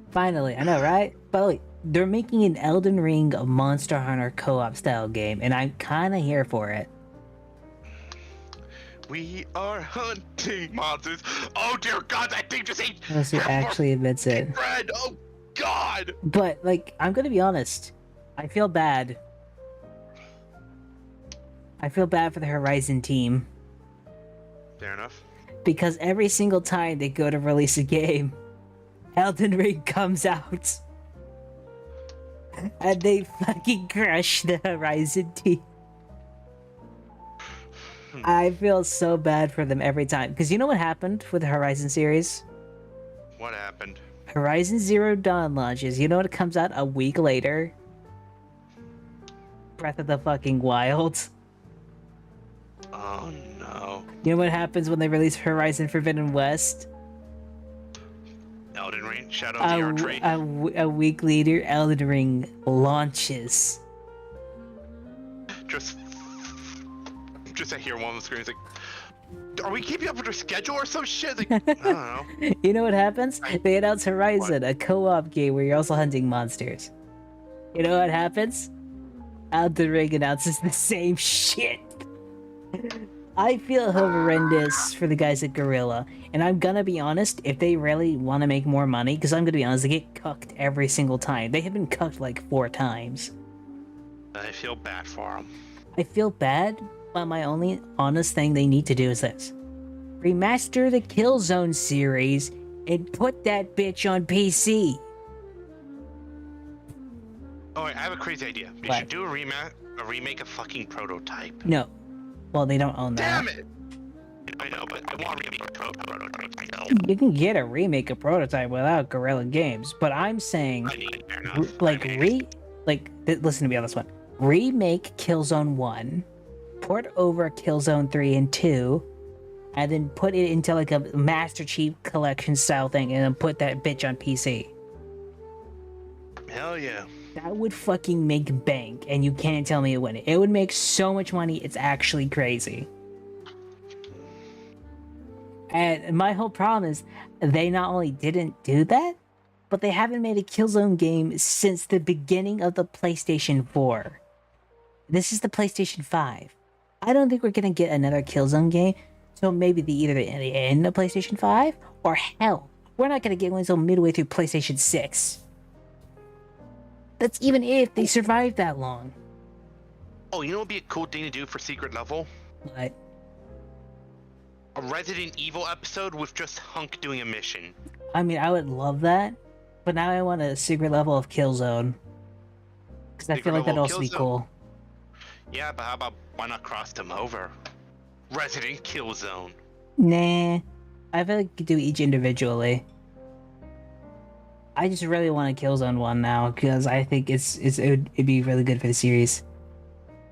Finally, I know, right? By the way, they're making an Elden Ring Monster Hunter co-op style game, and I'm kind of here for it. We are hunting monsters. Oh dear God, that thing just ate. Unless he half our actually admits it. bread. Oh God. But, like, I'm gonna be honest. I feel bad. I feel bad for the Horizon team. Fair enough. Because every single time they go to release a game, Elden Ring comes out. And they fucking crush the Horizon team. I feel so bad for them every time. Because you know what happened with the Horizon series? What happened? Horizon Zero Dawn launches. You know what comes out a week later? Breath of the fucking Wild. Oh no. You know what happens when they release Horizon Forbidden West? Elden Ring, Shadow of the Archery. A week later, Elden Ring launches. Just I hear one on the screen. It's like, are we keeping up with our schedule or some shit? Like, I don't know. You know what happens? They announce Horizon, a co-op game where you're also hunting monsters. You know what happens? Elden Ring announces the same shit. I feel horrendous for the guys at Gorilla, and I'm gonna be honest, if they really want to make more money, because I'm gonna be honest, they get cucked every single time. They have been cucked like 4 times. I feel bad for them. I feel bad, but my only honest thing they need to do is this. Remaster the Killzone series and put that bitch on PC. Oh, wait, I have a crazy idea. You What? should do a remake of fucking Prototype. No. Well, they don't own that. Damn it! I know, but I want to remake Prototype. I know. You can get a remake of Prototype without Guerrilla Games, but I'm saying, I mean, fair enough. listen to me on this one. Remake Killzone 1, port over Killzone 3 and 2, and then put it into like a Master Chief Collection style thing, and then put that bitch on PC. Hell yeah. That would fucking make bank, and you can't tell me it wouldn't. It would make so much money, it's actually crazy. And my whole problem is, they not only didn't do that, but they haven't made a Killzone game since the beginning of the PlayStation 4. This is the PlayStation 5. I don't think we're gonna get another Killzone game, so maybe either the end of PlayStation 5, or hell, we're not gonna get one until midway through PlayStation 6. That's even if they survive that long. Oh, you know what would be a cool thing to do for Secret Level? But A Resident Evil episode with just Hunk doing a mission. I mean, I would love that, but now I want a secret level of Killzone. Because I Secret feel like that'd level also be Killzone. cool. Yeah, but how about why not cross them over? Resident Killzone. Nah, I feel like you could do each individually. I just really want a Killzone one now, because I think it'd be really good for the series.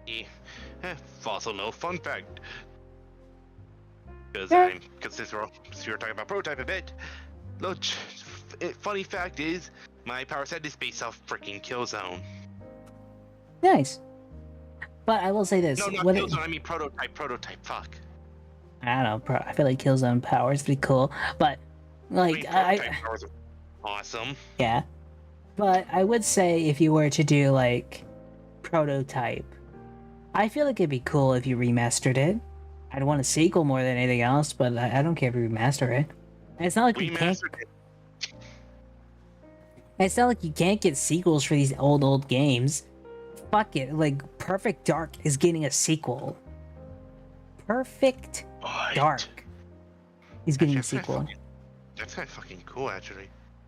Yeah. Also, no fun fact. Because Yeah. since we're talking about Prototype a bit, look, funny fact is, my power set is based off freaking Killzone. Nice. But I will say this. No, not whether- Killzone, I mean Prototype, fuck. I don't know, I feel like Killzone powers pretty cool, but, like, Prototype powers are awesome. yeah. But I would say if you were to do, like, Prototype, I feel like it'd be cool if you remastered it. I'd want a sequel more than anything else, but I don't care if you remaster it. And it's not like you can't. Remastered it. It's not like you can't get sequels for these old games. Fuck it, like Perfect Dark is getting a sequel. Perfect What? Dark is getting a That's kinda sequel. That's kind of fucking cool, actually.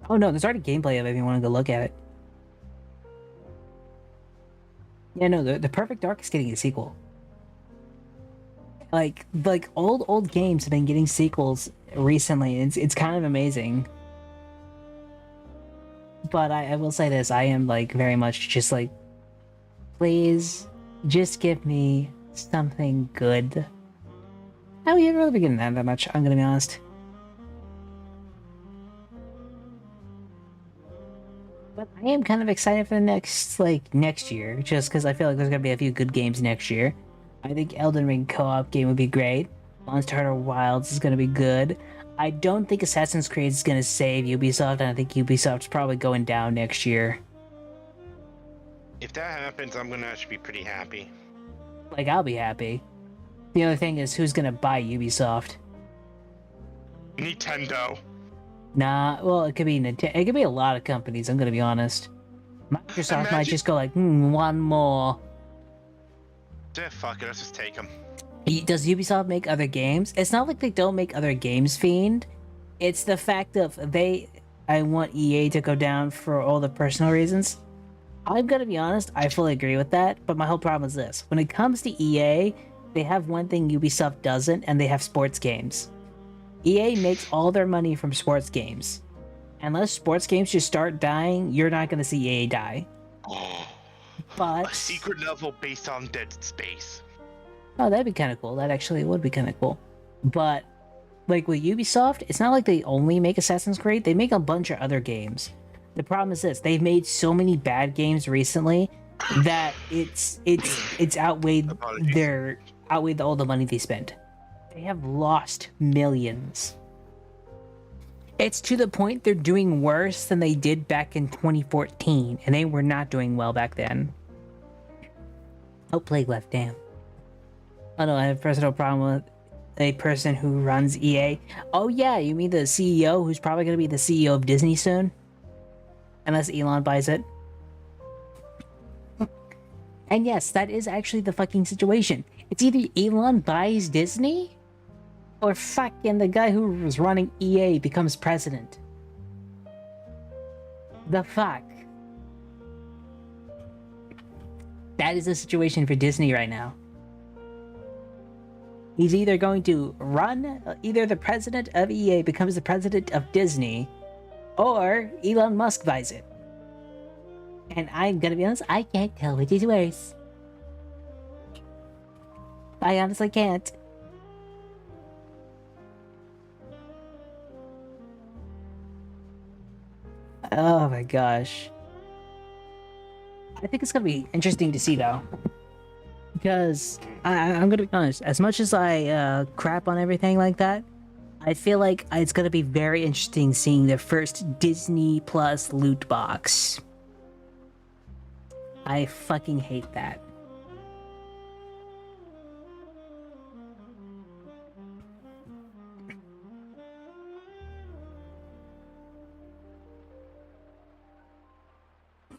Oh no, there's already gameplay of it if you want to go look at it. Yeah, no, the Perfect Dark is getting a sequel. Like old games have been getting sequels recently. It's kind of amazing. But I will say this, I am like very much just like, please just give me something good. Oh, we haven't really been getting that much, I'm gonna be honest. But I am kind of excited for the next year, just because I feel like there's gonna be a few good games next year. I think Elden Ring co-op game would be great. Monster Hunter Wilds is gonna be good. I don't think Assassin's Creed is gonna save Ubisoft, and I think Ubisoft's probably going down next year. If that happens, I'm gonna actually be pretty happy. Like, I'll be happy. The other thing is, who's gonna buy Ubisoft? Nintendo. Nah, well, it could be Nintendo. It could be a lot of companies. I'm gonna be honest. Microsoft might just go like, one more. Yeah, fuck it, let's just take them. Does Ubisoft make other games? It's not like they don't make other games, Fiend. It's the fact of I want EA to go down for all the personal reasons. I'm gonna be honest, I fully agree with that, but my whole problem is this. When it comes to EA, they have one thing Ubisoft doesn't, and they have sports games. EA makes all their money from sports games. Unless sports games just start dying, you're not gonna see EA die. But A secret level based on Dead Space. oh, that'd be kind of cool. That actually would be kind of cool. But like with Ubisoft, it's not like they only make Assassin's Creed. They make a bunch of other games. The problem is this: they've made so many bad games recently that it's outweighed all the money they spent. They have lost millions. It's to the point they're doing worse than they did back in 2014, and they were not doing well back then. Oh, Plague Left, damn. Oh no, I have a personal problem with a person who runs EA. Oh yeah, you mean the CEO who's probably going to be the CEO of Disney soon? Unless Elon buys it. And yes, that is actually the fucking situation. It's either Elon buys Disney, or fucking the guy who was running EA becomes president. The fuck? That is the situation for Disney right now. He's either going to either the president of EA becomes the president of Disney, or Elon Musk buys it. And I'm gonna be honest, I can't tell which is worse. I honestly can't. Oh my gosh. I think it's gonna be interesting to see though. Because I'm gonna be honest, as much as I crap on everything like that, I feel like it's gonna be very interesting seeing the first Disney Plus loot box. I fucking hate that.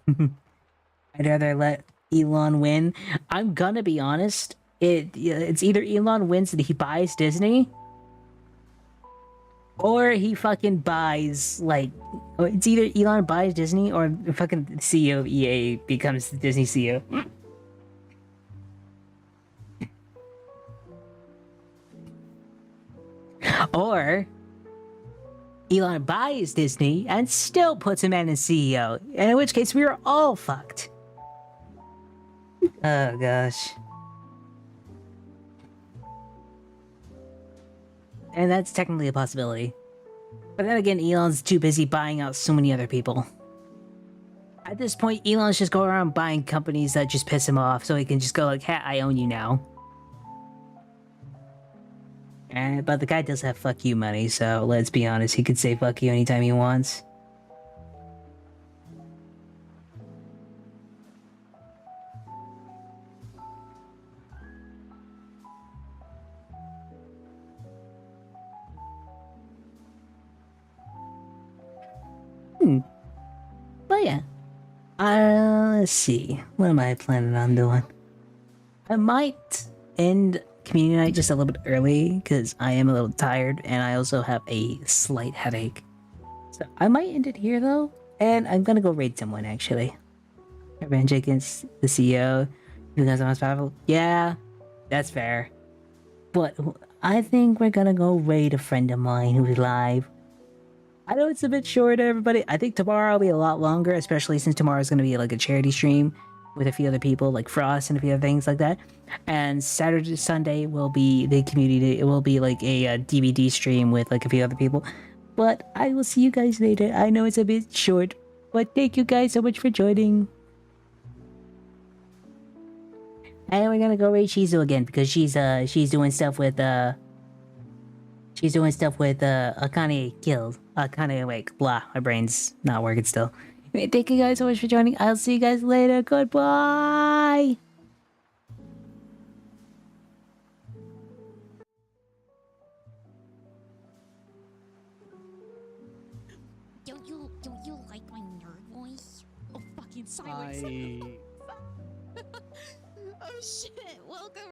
I'd rather let Elon win. I'm gonna be honest. It's either Elon wins and he buys Disney, or he fucking buys it's either Elon buys Disney or the fucking CEO of EA becomes the Disney CEO. Or Elon buys Disney and still puts him in as CEO, in which case we are all fucked. Oh gosh. And that's technically a possibility. But then again, Elon's too busy buying out so many other people. At this point, Elon's just going around buying companies that just piss him off so he can just go like, hey, I own you now. But the guy does have fuck you money, so let's be honest, he could say fuck you anytime he wants. But yeah. Let's see. What am I planning on doing? I might end community night just a little bit early because I am a little tired and I also have a slight headache. So I might end it here though, and I'm gonna go raid someone actually. Revenge against the CEO. You guys are most powerful. Yeah, that's fair. But I think we're gonna go raid a friend of mine who's live. I know it's a bit short, everybody. I think tomorrow will be a lot longer, especially since tomorrow is going to be like a charity stream with a few other people, like Frost and a few other things like that. And Saturday, Sunday will be the community. It will be like a DVD stream with like a few other people. But I will see you guys later. I know it's a bit short, but thank you guys so much for joining. And we're gonna go raid Shizu again because she's doing stuff with Akane killed. Akane awake. Blah. My brain's not working still. Thank you guys so much for joining. I'll see you guys later. Goodbye. Do you like my nerd voice? Oh, fucking silence. Oh shit, welcome